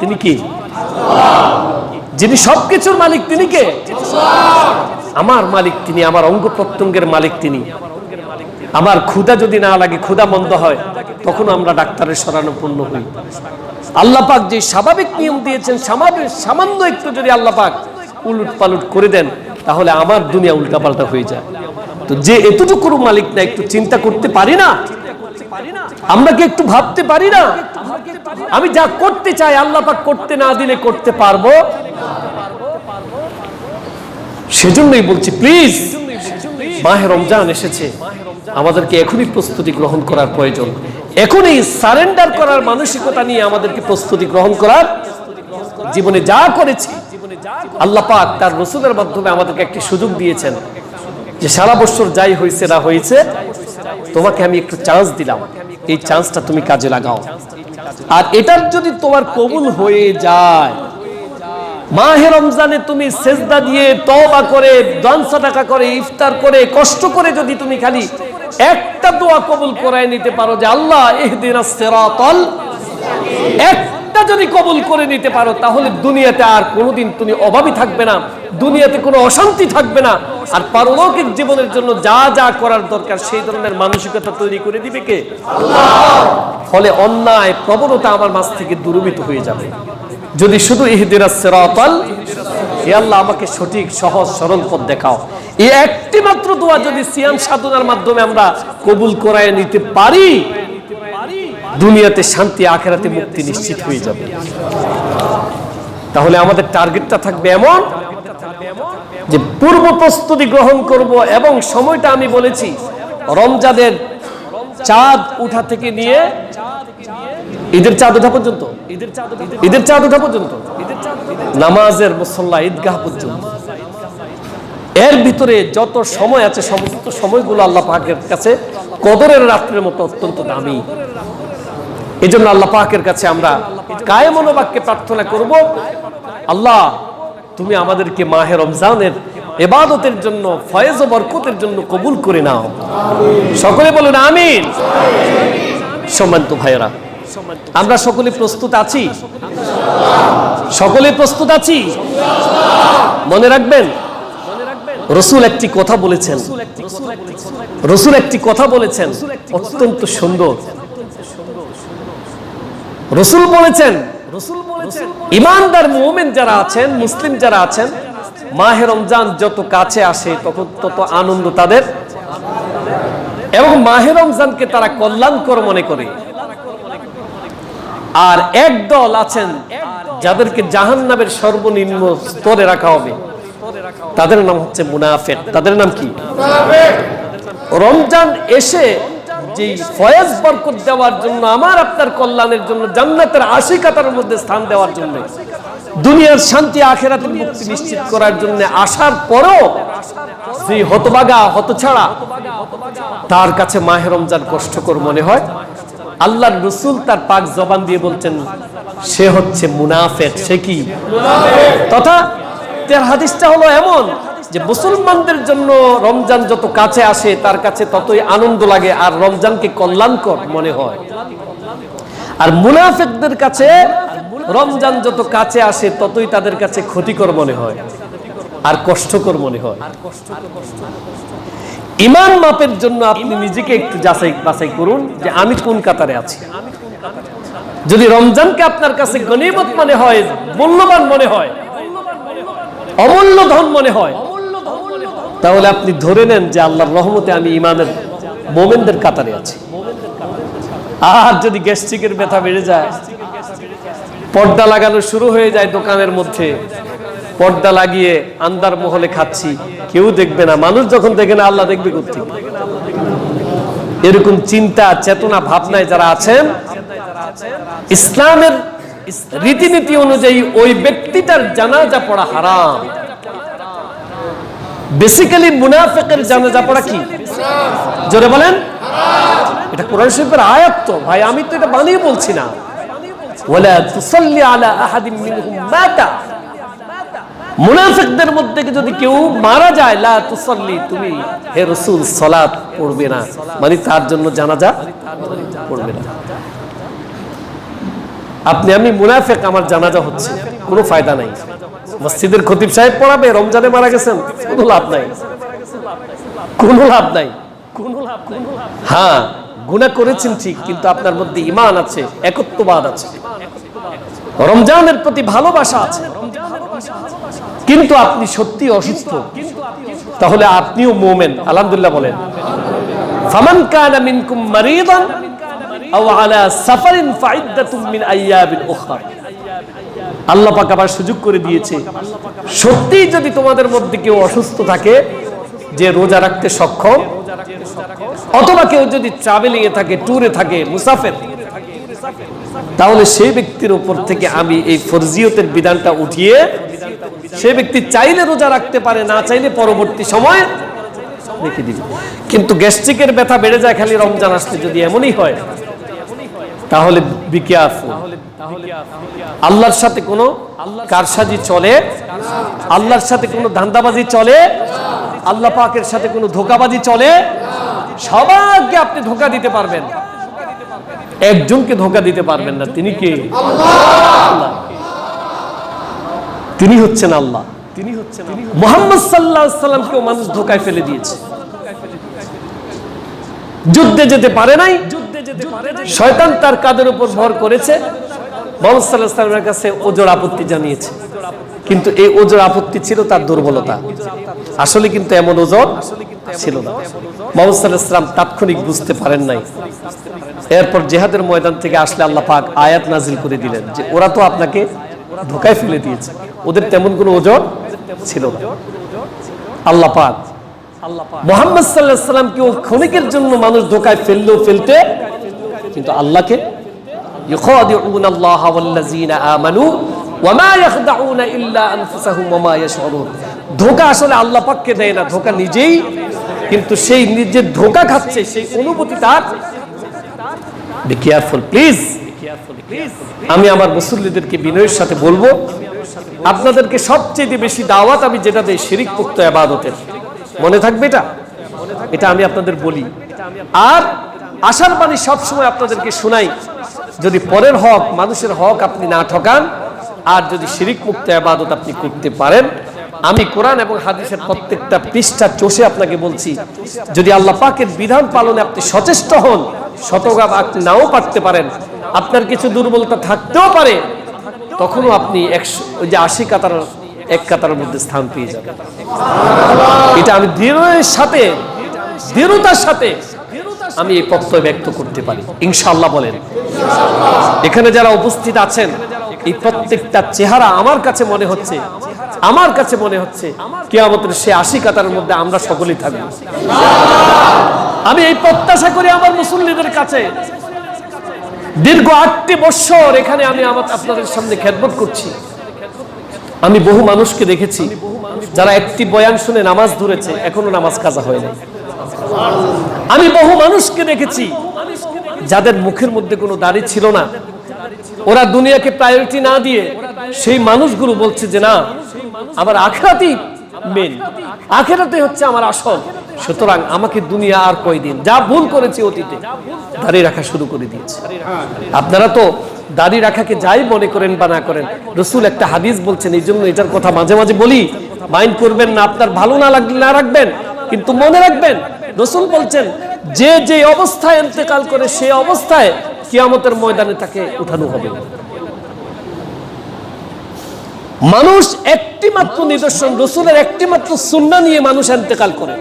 তিনি কি? যিনি সবকিছুর মালিক, তিনি কে? আমার মালিক তিনি, আমার অঙ্গ প্রত্যঙ্গের মালিক তিনি। আমার ক্ষুধা যদি না লাগে, ক্ষুধা মন্দ হয়, তখন আমরা ডাক্তারের শরণাপন্ন হই। আল্লাহ পাক যে স্বাভাবিক নিয়ম দিয়েছেন, সামান্য একটু যদি আল্লাহ পাক উলট পালট করে দেন, তাহলে আমার দুনিয়া উল্টাপাল্টা হয়ে যায়। তো যে এতটুকুর মালিক না, একটু চিন্তা করতে পারি না? আমরা কি একটু ভাবতে পারি না? আমি যা করতে চাই আল্লাহ পাক করতে না দিলে করতে পারবো? সেজন্যই বলছি, প্লিজ, মাহে রমজান এসেছে, আমাদেরকে এখনই প্রস্তুতি গ্রহণ করার প্রয়োজন। এখনই সারেন্ডার করার মানসিকতা নিয়ে আমাদেরকে প্রস্তুতি গ্রহণ করার। জীবনে যা করেছি আল্লাহ পাক তার রাসূলের মাধ্যমে আমাদেরকে একটি সুযোগ দিয়েছেন যে সারা বছর যাই হয়েছে না হয়েছে তোমাকে আমি একটু চান্স দিলাম, এই চান্সটা তুমি কাজে লাগাও। আর এটার যদি তোমার কবুল হয়ে যায়, মাহে রমজানে তুমি সেজদা দিয়ে তওবা করে দান সাদাকা করে ইফতার করে কষ্ট করে যদি তুমি খালি একটা দোয়া কবুল করায় নিতে পারো যে আল্লাহ ইহদিনাস সিরাতাল, একটা যদি কবুল করে নিতে পারো, তাহলে দুনিয়াতে আর কোনোদিন তুমি অভাবী থাকবে না, দুনিয়াতে কোনো অশান্তি থাকবে না। আর পারলৌকিক জীবনের জন্য যা যা করার দরকার সেই ধরনের মানসিকতা তৈরি করে দিবে কে? আল্লাহ। ফলে অন্যায় প্রবণতা আমার মাঝ থেকে দূরীভূত হয়ে যাবে যদি শুধু ইহদিনাস সিরাতাল, হে আল্লাহ আমাকে সঠিক সহজ সরল পথ দেখাও, এই একটি মাত্র দোয়া যদি সিয়াম সাধনার মাধ্যমে আমরা কবুল করায় নিতে পারি, দুনিয়াতে শান্তি আখিরাতে মুক্তি নিশ্চিত হয়ে যাবে। তাহলে আমাদের টার্গেটটা থাকবে এমন যে পূর্ব প্রস্তুতি গ্রহণ করব, এবং সময়টা আমি বলেছি রমজানের চাঁদ উঠা থেকে নিয়ে ঈদের চাঁদ ওঠা পর্যন্ত, ঈদের চাঁদ ওঠা পর্যন্ত, নামাজের মুসল্লা ঈদগাহ পর্যন্ত, এর ভিতরে যত সময় আছে সমস্ত সময়গুলো আল্লাহ পাকের কাছে কদরের রাত্রের মতো অত্যন্ত দামি। এজন্য আল্লাহ পাকের কাছে আমরা কায়ে মনোবাক্যে প্রার্থনা করব, আল্লাহ তুমি আমাদেরকে মাহে রমজানের ইবাদতের জন্য, ফয়েজ ও বরকতের জন্য কবুল করে নাও। সকলে বলুন আমিন। সম্মানিত ভাইরা, আমরা সকলে প্রস্তুত আছি? সকলে প্রস্তুত আছি? মনে রাখবেন রাসূল একটি কথা বলেছেন, রাসূল একটি কথা বলেছেন অত্যন্ত সুন্দর। রাসূল বলেছেন ঈমানদার মুমিন যারা আছেন, মুসলিম যারা আছেন, মাহে রমজান যত কাছে আসে তত আনন্দ তাদের, এবং মাহে রমজানকে তারা কল্যাণকর মনে করে। আর এক দল আছেন যাদেরকে জাহান্নামের সর্বনিম্ন স্তরে রাখা হবে, তাদের নাম হচ্ছে মুনাফিক। তাদের নাম কি? রমজান এসে যে ফয়েজ বরকত দেওয়ার জন্য, আমার আপনার কল্যাণের জন্য, জান্নাতের আশিকাতার মধ্যে স্থান দেওয়ার জন্য, দুনিয়ার শান্তি আখিরাতের মুক্তি নিশ্চিত করার জন্য আসার পরও যে হতভাগা হতছাড়া, তার কাছে মাহে রমজান কষ্টকর মনে হয়। আল্লাহর রাসূল তার পাক জবান দিয়ে বলছেন সে হচ্ছে মুনাফিক। সে কি? তথা তার হাদিসটা হলো এমন যে মুসলমানদের জন্য রমজান যত কাছে আসে তার কাছে ততই আনন্দ লাগে আর রমজানকে কল্যাণকর মনে হয়, আর মুনাফিকদের কাছে রমজান যত কাছে আসে ততই তাদের কাছে ক্ষতিকর মনে হয় আর কষ্টকর মনে হয়। ঈমান মাপের জন্য আপনি নিজেকে একটু যাচাই বাছাই করুন যে আমি কোন কাতারে আছি। যদি রমজানকে আপনার কাছে গনিমত মনে হয়, মূল্যবান মনে হয়, অমূল্য ধন মনে হয়, তাহলে আপনি ধরে নেন যে আল্লাহর রহমতে আমি ঈমানের মুমিনদের কাতারে আছি। আর যদি গ্যাস্ট্রিকের ব্যথা বেড়ে যায়, পর্দা লাগানো শুরু হয়ে যায় দোকানের মধ্যে, পর্দা লাগিয়ে আন্দার মহলে খাচ্ছি, কেউ দেখবে না, মানুষ যখন দেখে না আল্লাহ দেখবে কোত্থেকে? এরকম চিন্তা চেতনা ভাবনায় যারা আছেন, ইসলামের রীতিনীতি অনুযায়ী ওই ব্যক্তিটার জানাজা পড়া হারাম। বেসিক্যালি মুনাফিকের জানাজা পড়া কি? জোরে বলেন। এটা কোরআন শরীফের আয়াত তো ভাই, আমি তো এটা বানিয়ে বলছি না। ওয়ালা তুসাল্লি আলা আহাদিন মিনহুম মাতা, মুনাফিকদের মধ্যে যদি কেউ মারা যায়, লা তুসাল্লি, তুমি হে রাসূল সালাত পড়বে না, মানে তার জন্য জানাজা পড়বে না। আপনি আমি মুনাফিক, আমার জানাজা হচ্ছে, কোনো ফায়দা নাই। মসজিদের খতিব সাহেব পড়াবে, রমজানে মারা গেছেন, কোনো লাভ নাই, কোনো লাভ নাই। হ্যাঁ, গুনাহ করেছেন ঠিক, কিন্তু আপনার মধ্যে ঈমান আছে, একত্ববাদ আছে, রমজানের প্রতি ভালোবাসা আছে, কিন্তু আপনি সত্যি অসুস্থ, তাহলে আপনিও মুমিন। আলহামদুলিল্লাহ বলেন। ফামান কানা মিনকুম মারিদান আও আলা সাফারিন ফাইদ্দাতুম মিন আইয়াবিন উখরা। আল্লাহ পাক আবার সুযোগ করে দিয়েছে, সত্যি যদি তোমাদের মধ্যে কেউ অসুস্থ থাকে, যে রোজা রাখতে সক্ষম, অথবা কেউ যদি ট্রাভেলিং এ থাকে, ট্যুরে থাকে, মুসাফির, তাহলে সেই ব্যক্তির উপর থেকে আমি এই ফরজিয়তের বিধানটা উঠিয়ে সে ব্যক্তি চাইলে রোজা রাখতে পারে, না চাইলে পরবর্তী সময় রেখে দিবে। কিন্তু গ্যাস্ট্রিকের ব্যথা বেড়ে যায় খালি রমজান আসলে, যদি এমনই হয় তাহলে বি কেয়ারফুল। আল্লাহর সাথে কোনো কারসাজি চলে, আল্লাহর সাথে কোনো ধান্দাবাজি চলে, আল্লাহ পাকের সাথে কোনো ধোঁকাবাজি চলে। সবাইকে আপনি ধোঁকা দিতে পারবেন, একজনকে ধোঁকা দিতে পারবেন না। তিনি কে? আল্লাহ। তিনি হচ্ছেন আল্লাহ। মুহাম্মদ সাল্লাল্লাহু আলাইহি সাল্লামকেও মানুষ ধোঁকায় ফেলে দিয়েছে। যুদ্ধে যেতে পারে নাই, শয়তান তার কাঁধের উপর ভর করেছে। মুহাম্মদ সাল্লাল্লাহু আলাইহি সাল্লামের কাছে ওজর আপত্তি জানিয়েছে, কিন্তু এই ওজর আপত্তি ছিল তার দুর্বলতা, আসলে কিন্তু এমন ওজর ছিল না। মুহাম্মদ সাল্লাল্লাহু আলাইহি সাল্লাম তাৎক্ষণিক বুঝতে পারেন নাই। এরপর জিহাদের ময়দান থেকে আসলে আল্লাহ পাক আয়াত নাজিল করে দিলেন যে ওরা তো আপনাকে ধোঁকায় ফেলে দিয়েছে, ওদের তেমন কোনো ওজর ছিল না। আল্লাহ পাক মুহাম্মদ সাল্লাল্লাহু আলাইহি সাল্লামকে ক্ষণিকের জন্য মানুষ ধোঁকায় ফেললেও ফেলতে, কিন্তু আল্লাহকে ইউখাদিউনাল্লাহা ওয়াল্লাযীনা আমানু ওয়া মা ইয়াখদাউনা ইল্লা আনফুসাহুম ওয়া মা ইয়াশউরুন। ধোঁকা আসলে আল্লাহ পাককে দেয় না, ধোঁকা নিজেই, কিন্তু সেই নিজে ধোঁকা খাচ্ছে সেই অনুভূতি তার। Be careful please. আমি আমার মুসল্লিদেরকে বিনয়ের সাথে বলবো, আপনাদেরকে সবচেয়ে বেশি দাওয়াত আমি যেটা দেই শিরক মুক্ত ইবাদতের, মনে থাকবে এটা, এটা আমি আপনাদের বলি। আর আশার বাণী সবসময় আপনাদেরকে শোনাই, যদি পরের হক মানুষের হক আপনি না ঠকান, আর যদি শিরক মুক্ত ইবাদত আপনি করতে পারেন, আমি কোরআন এবং হাদিসের প্রত্যেকটা পৃষ্ঠা চষে আপনাকে বলছি, যদি আল্লাহ পাকের বিধান পালনে আপনি সচেষ্ট হন, শতভাগ আপনি নাও পারতে পারেন, আপনার কিছু দুর্বলতা থাকতেও পারে, তখনও আপনি 80 কাতার এক কাতারের মধ্যে স্থান পেয়ে যাবেন। এটা আমি দৃঢ়তার সাথে আমি এই প্রত্যয় ব্যক্ত করতে পারি ইনশাআল্লাহ। বলেন, এখানে যারা উপস্থিত আছেন, এই প্রত্যেকটা চেহারা আমার কাছে মনে হচ্ছে কিয়ামতের সে 80 কাতারের মধ্যে আমরা সকলেই থাকব। আমি এই প্রত্যাশা করি আমার মুসল্লিদের কাছে। দীর্ঘ 8টি বছর এখানে আমি আপনাদের সামনে খেদমত করছি। আমি বহু মানুষকে দেখেছি যারা একটি বয়ান শুনে নামাজ ধরেছে, এখনো নামাজ কাজা হয় নাই। আমি বহু মানুষকে দেখেছি যাদের মুখের মধ্যে কোনো দাড়ি ছিল না, ওরা দুনিয়াকে প্রায়োরিটি না দিয়ে সেই মানুষগুলো বলছে যে না, আমার আখিরাতই মেন, আখিরাতে হচ্ছে আমার আসল, সুতরাং আমাকে দুনিয়া আর কয়দিন, যা ভুল করেছি অতীতে, দাড়ি রাখা শুরু করে দিয়েছে। আপনারা তো দাড়ি রাখাকে যাই মনে করেন বা না করেন, রাসূল একটা হাদিস বলছেন, এই জন্য এটার কথা মাঝে মাঝে বলি, মাইন্ড করবেন না, আপনার ভালো না লাগলে না রাখবেন, কিন্তু মনে রাখবেন রাসূল বলছেন যে যে অবস্থায় ইন্তেকাল করে সেই অবস্থায় কিয়ামতের ময়দানে তাকে উঠানো হবে। মানুষ একটি মাত্র নিদর্শন, রাসূলের একটি মাত্র সুন্নাহ নিয়ে মানুষ ইন্তেকাল করে,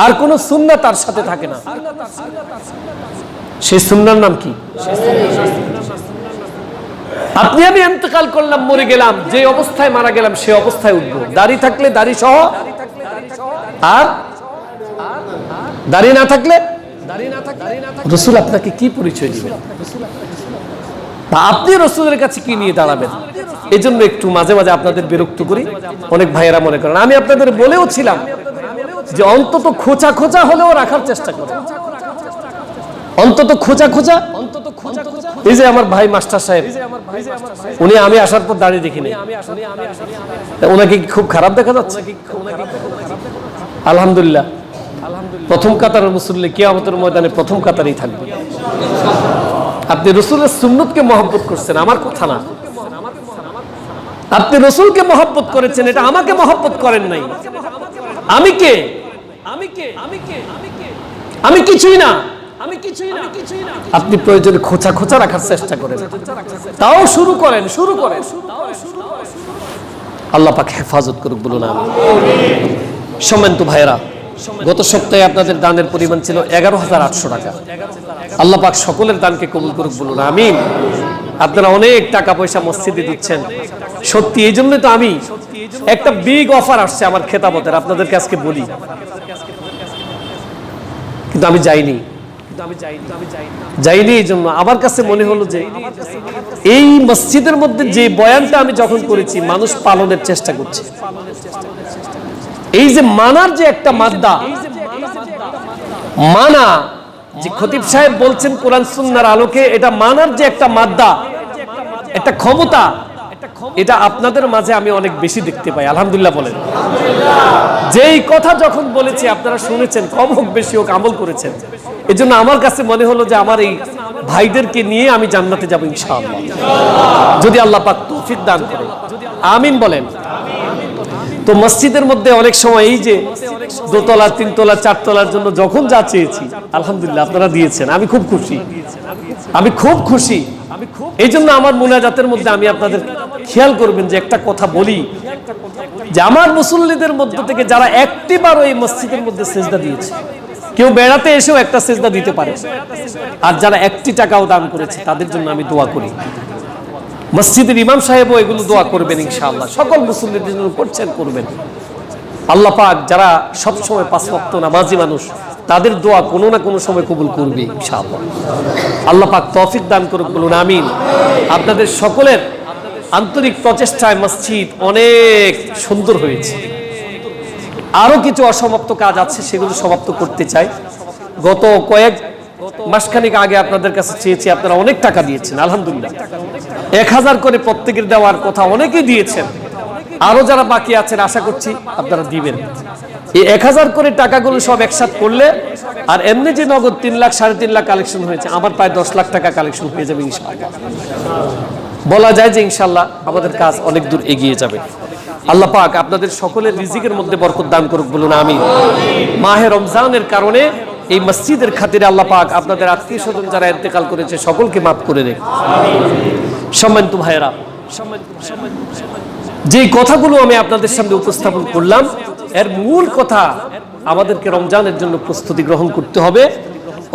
আর কোন সুন্নাহ তার সাথে থাকে না। সেই সুন্নাহর নাম কি? আপনি আমি ইন্তেকাল করলাম, মরে গেলাম, যে অবস্থায় মারা গেলাম সেই অবস্থায় উঠবো, দাড়ি থাকলে দাড়ি সহ, আর দাড়ি না থাকলে। রাসূল আপনাকে কি পরিচয় দিবেন? আপনি রাসূলের কাছে কি নিয়ে দাঁড়াবেন? এই জন্য একটু মাঝে মাঝে আপনাদের বিরক্ত করি। অনেক ভাইয়েরা মনে করেন, আমি আপনাদের বলেও ছিলাম যে অন্তত খোঁচা খোঁচা হলেও রাখার চেষ্টা করেন, অন্তত খোঁচা খোঁচা। এই যে আমার ভাই মাস্টার সাহেব, উনি আমি আসার পর দাঁড়িয়ে দেখিনি, ওনাকে খুব খারাপ দেখা যাচ্ছে? আলহামদুলিল্লাহ, প্রথম কাতারের মুসল্লি কিয়ামতের ময়দানে প্রথম কাতারেই থাকবে। আপনি রাসূলের সুন্নতকে মহব্বত করছেন, আমার কথা না। আপনি রাসূলকে মহব্বত করেছেন, এটা আমাকে মহব্বত করেন নাই। আমি কে? আমি কিছুই না। আপনি প্রয়োজনে খোঁচা খোঁচা রাখার চেষ্টা করেন, তাও শুরু করেন। আল্লাহ পাক হেফাজত করুক, বলুন আমিন। সম্মানিত ভাইয়েরা, গত সপ্তাহে আপনাদের দানের পরিমাণ ছিল 11,800 টাকা। আল্লাহ পাক সকলের দানকে কবুল করুক, বলুন আমিন। আপনারা অনেক টাকা পয়সা মসজিদে দিচ্ছেন, সত্যি এই জন্য তো আমি একটা বিগ অফার আসছে আমার খেতাবতের, আপনাদেরকে আজকে বলি, কিন্তু আমি যাইনি। যাইনি। এই জন্য আমার কাছে মনে হলো যে এই মসজিদের মধ্যে যে বয়ানটা আমি যখন করেছি মানুষ পালনের চেষ্টা করছে। এই যে মানার যে একটা মাদ্দা, মানা যে খতিব সাহেব বলছেন কোরআন সুন্নাহর আলোকে, এটা মানার যে একটা মাদ্দা, একটা ক্ষমতা, এটা আপনাদের মাঝে আমি অনেক বেশি দেখতে পাই। আলহামদুলিল্লাহ বলেন। যেই কথা যখন বলেছি আপনারা শুনেছেন, কম হোক বেশি হোক আমল করেছেন। এজন্য আমার কাছে মনে হলো যে আমার এই ভাইদেরকে নিয়ে আমি জান্নাতে যাব ইনশাআল্লাহ, যদি আল্লাহ পাক তৌফিক দান করে। আমিন বলেন। তো মসজিদের মধ্যে অনেক সময় এই যে দোতলা, তিনতলা, চারতলার জন্য যখন যা চেয়েছি আলহামদুলিল্লাহ আপনারা দিয়েছেন, আমি খুব খুশি, আমি খুব খুশি। এই জন্য আমার মুনাজাতের মধ্যে আমি আপনাদের খেয়াল করবেন যে একটা কথা বলি, যে আমার মুসল্লিদের মধ্য থেকে যারা একটিবার ওই মসজিদের মধ্যে সেজদা দিয়েছে, কেউ বেড়াতে এসেও একটা সেজদা দিতে পারে, আর যারা একটি টাকাও দান করেছে তাদের জন্য আমি দোয়া করি। মসজিদের ইমাম সাহেবও এগুলো দোয়া করবেন ইনশাআল্লাহ, সকল মুসল্লিদের জন্য করছেন, করবেন। আল্লাহ পাক যারা সবসময় পাঁচ ওয়াক্ত নামাজি মানুষ, তাদের দোয়া কোনো না কোনো সময় কবুল করবে ইনশাআল্লাহ। আল্লাহ পাক তৌফিক দান করুক, বলুন আমিন। আপনাদের সকলের আন্তরিক প্রচেষ্টায় মসজিদ অনেক সুন্দর হয়েছে। আরো কিছু অসমাপ্ত কাজ আছে, সেগুলো সমাপ্ত করতে চাই। গত কয়েক মাসখানেক আগে আপনাদের কাছে চেয়েছি, আপনারা অনেক টাকা দিয়েছেন আলহামদুলিল্লাহ। 1000 করে প্রত্যেকের দেওয়ার কথা অনেকেই দিয়েছেন, আরো যারা বাকি আছেন আশা করছি আপনারা দিবেন। এই 1000 করে টাকাগুলো সব একসাথে করলে, আর এমনি যে নগদ 3 লাখ 3.5 লাখ কালেকশন হয়েছে, আমার প্রায় 10 লাখ টাকা কালেকশন হয়ে যাবে ইনশাআল্লাহ। বলা যায় যে ইনশাআল্লাহ আমাদের কাজ অনেক দূর এগিয়ে যাবে। আল্লাহ পাক আপনাদের সকলের রিজিকের মধ্যে বরকত দান করুক, বলুন আমিন। মাহে রমজানের কারণে এই মসজিদের খাতিরে আল্লাহ পাক আপনাদের আত্মীয় স্বজন যারা ইন্তেকাল করেছে সকলকে মাফ করে দেন। সম্মানিত ভাইয়েরা, যে কথাগুলো আমি আপনাদের সামনে উপস্থাপন করলাম, এর মূল কথা আমাদেরকে রমজানের জন্য প্রস্তুতি গ্রহণ করতে হবে।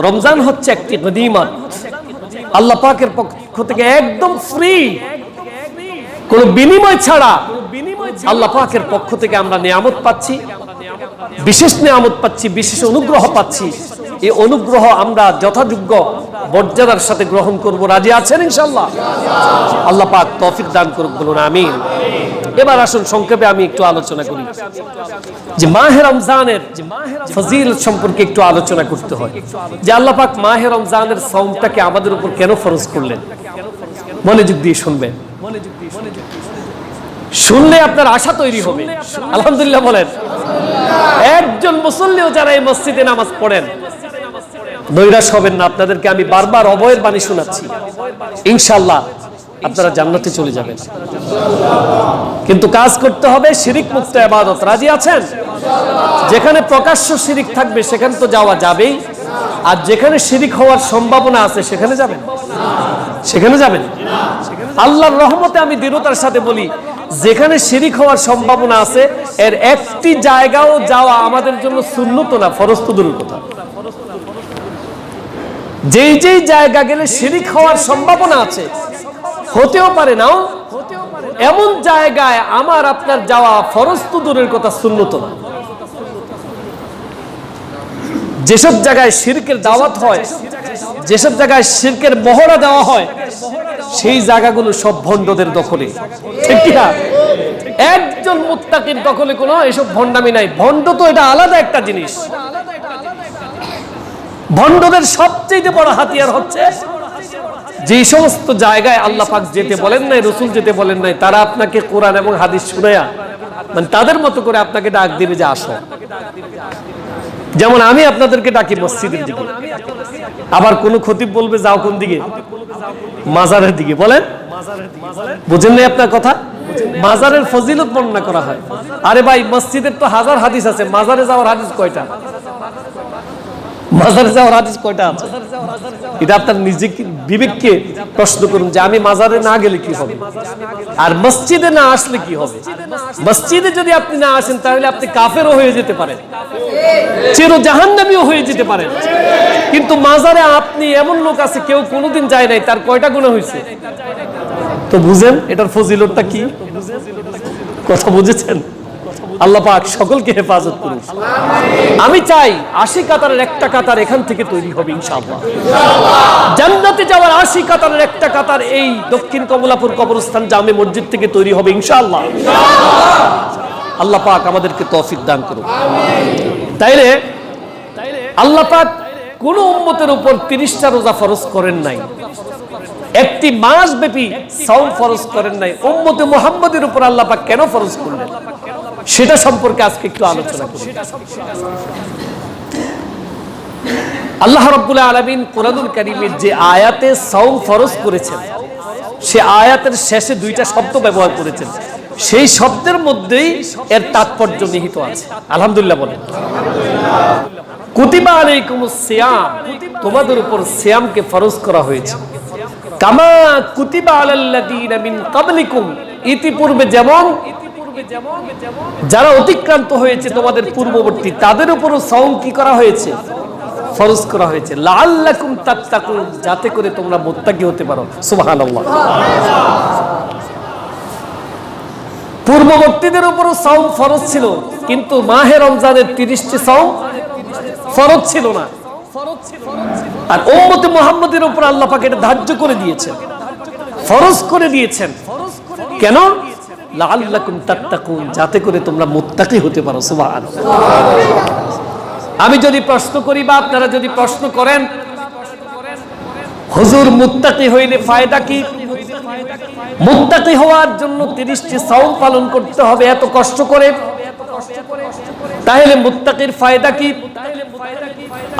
রমজান হচ্ছে একটি গনিমত, আল্লাহ পাকের পক্ষ থেকে একদম ফ্রি, কোনো বিনিময় ছাড়া আল্লাহ পাকের পক্ষ থেকে আমরা নিয়ামত পাচ্ছি, বিশেষ নিয়ামত পাচ্ছি, বিশেষ অনুগ্রহ পাচ্ছি। এই অনুগ্রহ আমরা যথাযোগ্য মর্যাদার সাথে গ্রহণ করব। রাজি আছেন ইনশাআল্লাহ? আল্লাহ পাক তৌফিক দান করুক, বলুন আমিন। এবার আসুন সংক্ষেপে আমি একটু আলোচনা করি যে মাহে রমজানের ফজিলত সম্পর্কে একটু আলোচনা করতে হয়, যে আল্লাহ পাক মাহে রমজানের সাওমটাকে আমাদের উপর কেন ফরজ করলেন। মনোযোগ দিয়ে শুনবেন, শুনলে আপনার আশা তৈরি হবে। আলহামদুলিল্লাহ বলেন। একজন মুসল্লিও যারা এই মসজিদে নামাজ পড়েন, নৈরাশ হবেন না। আপনাদেরকে আমি বারবার অভয়ের বাণী শোনাচ্ছি, ইনশাআল্লাহ আপনারা জান্নাতে চলে যাবেন। কিন্তু কাজ করতে হবে শিরিক মুক্ত ইবাদত। রাজি আছেন? যেখানে প্রকাশ্য শিরিক থাকবে সেখানে তো যাওয়া যাবেই, আর যেখানে শিরিক হওয়ার সম্ভাবনা আছে সেখানে যাবেন, সেখানে যাবেন। আল্লাহর রহমতে আমি দৃঢ়তার সাথে বলি, যেখানে শিরিক হওয়ার সম্ভাবনা আছে এর একটি জায়গাও যাওয়া আমাদের জন্য সুন্নত না, ফরজ তো দূরের কথা। যেই যেই জায়গা গেলে শিরিক হওয়ার সম্ভাবনা আছে, হতেও পারে নাও, এমন জায়গায় আমার আপনার যাওয়া ফরজ তো দূরের কথা, সুন্নত না। যেসব জায়গায় শিরকের দাওয়াত হয়, যেসব জায়গায় শিরকের মহড়া দেওয়া হয়, সেই জায়গাগুলো সব ভণ্ডদের দখলে, ঠিক কি না? একজন মুত্তাকির দখলে কোনো এসব ভণ্ডামি নাই। ভণ্ড তো এটা আলাদা একটা জিনিস। ভণ্ডদের সবচেয়ে বড় হাতিয়ার হচ্ছে যে সমস্ত জায়গায় আল্লাহ পাক যেতে বলেন নাই, রাসূল যেতে বলেন নাই, তারা আপনাকে কোরআন এবং হাদিস শুনায়া, মানে তাদের মতো করে আপনাকে ডাক দিবে যে আসো। যেমন আমি আপনাদেরকে ডাকি মসজিদের দিকে, আবার কোন খতিব বলবে যাও কোন দিকে? মাজারের দিকে। বলেন, বুঝেন নাই আপনার কথা? মাজারের ফজিলত বর্ণনা করা হয়। আরে ভাই, মসজিদের তো হাজার হাদিস আছে, মাজারে যাওয়ার হাদিস কয়টা? মাজারে যাওয়ার হাদিস কয়টা আছে? এটা আপনার নিজেকে বিবেককে প্রশ্ন করুন যে আমি মাজারে না গেলে কি হবে, আর মসজিদে না আসলে কি হবে। মসজিদে যদি আপনি না আসেন তাহলে আপনি কাফেরও হয়ে যেতে পারেন, চির জাহান্নামীও হয়ে যেতে পারেন। কিন্তু মাজারে আপনি, এমন লোক আছে কেউ কোনোদিন যায় নাই, তার কয়টা গুনাহ হয়েছে? তো বুঝেন এটার ফজিলতটা কি? কথা বুঝেছেন? আল্লাহ পাক সকলকে হেফাজত করুন। আমি চাই 80 কাতারের একটা কাতার এখান থেকে তৈরি হবে ইনশাআল্লাহ। জান্নাতে যাওয়ার 80 কাতারের একটা কাতার এই দক্ষিণ কমলাপুর কবরস্থান জামে মসজিদ থেকে তৈরি হবে ইনশাআল্লাহ। আল্লাহ পাক আমাদেরকে তৌফিক দান করুন। তাইলে আল্লাহ পাক কোন উম্মতের উপর 30টা রোজা ফরজ করেন নাই, একটি মাস ব্যাপী সাওম ফরজ করেন নাই। উম্মতে মুহাম্মদের উপর আল্লাহ পাক কেন ফরজ করলেন সেটা সম্পর্কে আজকে একটু আলোচনা করি। আল্লাহ রাব্বুল আলামিন কোরআনুল কারীমের যে আয়াতে সাওম ফরজ করেছেন সে আয়াতের শেষে 2টা শব্দ ব্যবহার করেছেন, সেই শব্দের মধ্যেই এর তাৎপর্য নিহিত আছে। আলহামদুলিল্লাহ বলেন। কুতিবা আলাইকুমুস সিয়াম, তোমাদের উপর সিয়ামকে ফরজ করা হয়েছে। কামা কুতিবা আলাল্লাযীনা মিন ক্বাবলিকুম, ইতিপূর্বে যেমন যারা অতিক্রান্ত হয়েছে তোমাদের পূর্ববর্তী তাদের উপরও সাওম কি করা হয়েছে? ফরজ করা হয়েছে। লাআল্লাকুম তাত্তাকুন, যাতে করে তোমরা মুত্তাকি হতে পারো। সুবহানাল্লাহ। পূর্ববর্তীদের উপরও সাওম ফরজ ছিল, কিন্তু মাহে রমজানের 30টি সাওম ফরজ ছিল না। আর উম্মতে মুহাম্মদের উপর আল্লাহ পাক এটা ধার্য করে দিয়েছেন, ফরজ করে দিয়েছেন। কেন? লাআল্লাকুম তাত্তাকুন, যাতে করে তোমরা মুত্তাকি হতে পারো। সুবহানাল্লাহ। আমি যদি প্রশ্ন করি বা আপনারা যদি প্রশ্ন করেন, হুজুর মুত্তাকি হইলে ফায়দা কি? মুত্তাকি হওয়ার জন্য 30টি সাওম পালন করতে হবে এত কষ্ট করে, তাহলে মুত্তাকির ফায়দা কি?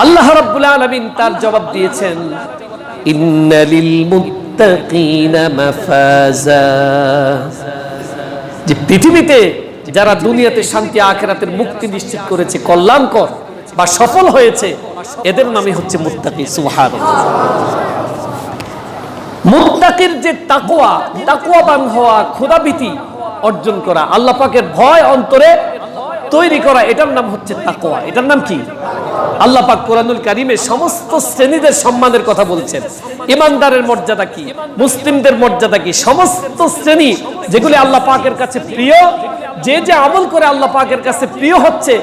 আল্লাহ রাব্বুল আলামিন তার জবাব দিয়েছেন, ইন্নালিল মুত্তাকিনা মাফাজা, যে পৃথিবীতে যারা দুনিয়াতে শান্তি আখিরাতের মুক্তি নিশ্চিত করেছে, কল্যাণকর বা সফল হয়েছে, এদের নামই হচ্ছে মুত্তাকি। সুবহানাল্লাহ। মুত্তাকির যে তাকওয়া, তাকওয়াবান হওয়া, খোদাভীতি অর্জন করা, আল্লাহ পাকের ভয় অন্তরে তৈরি করা, এটার নাম হচ্ছে তাকওয়া। এটার নাম কি? আল্লাহ পাক কোরআনুল কারীমে সমস্ত শ্রেণীদের সম্মানের কথা বলছেন। ঈমানদারের মর্যাদা কি, মুসলিমদের মর্যাদা কি, সমস্ত শ্রেণী যেগুলি আল্লাহ পাকের কাছে প্রিয়, যে যে আমল করে আল্লাহ পাকের কাছে প্রিয় হচ্ছে,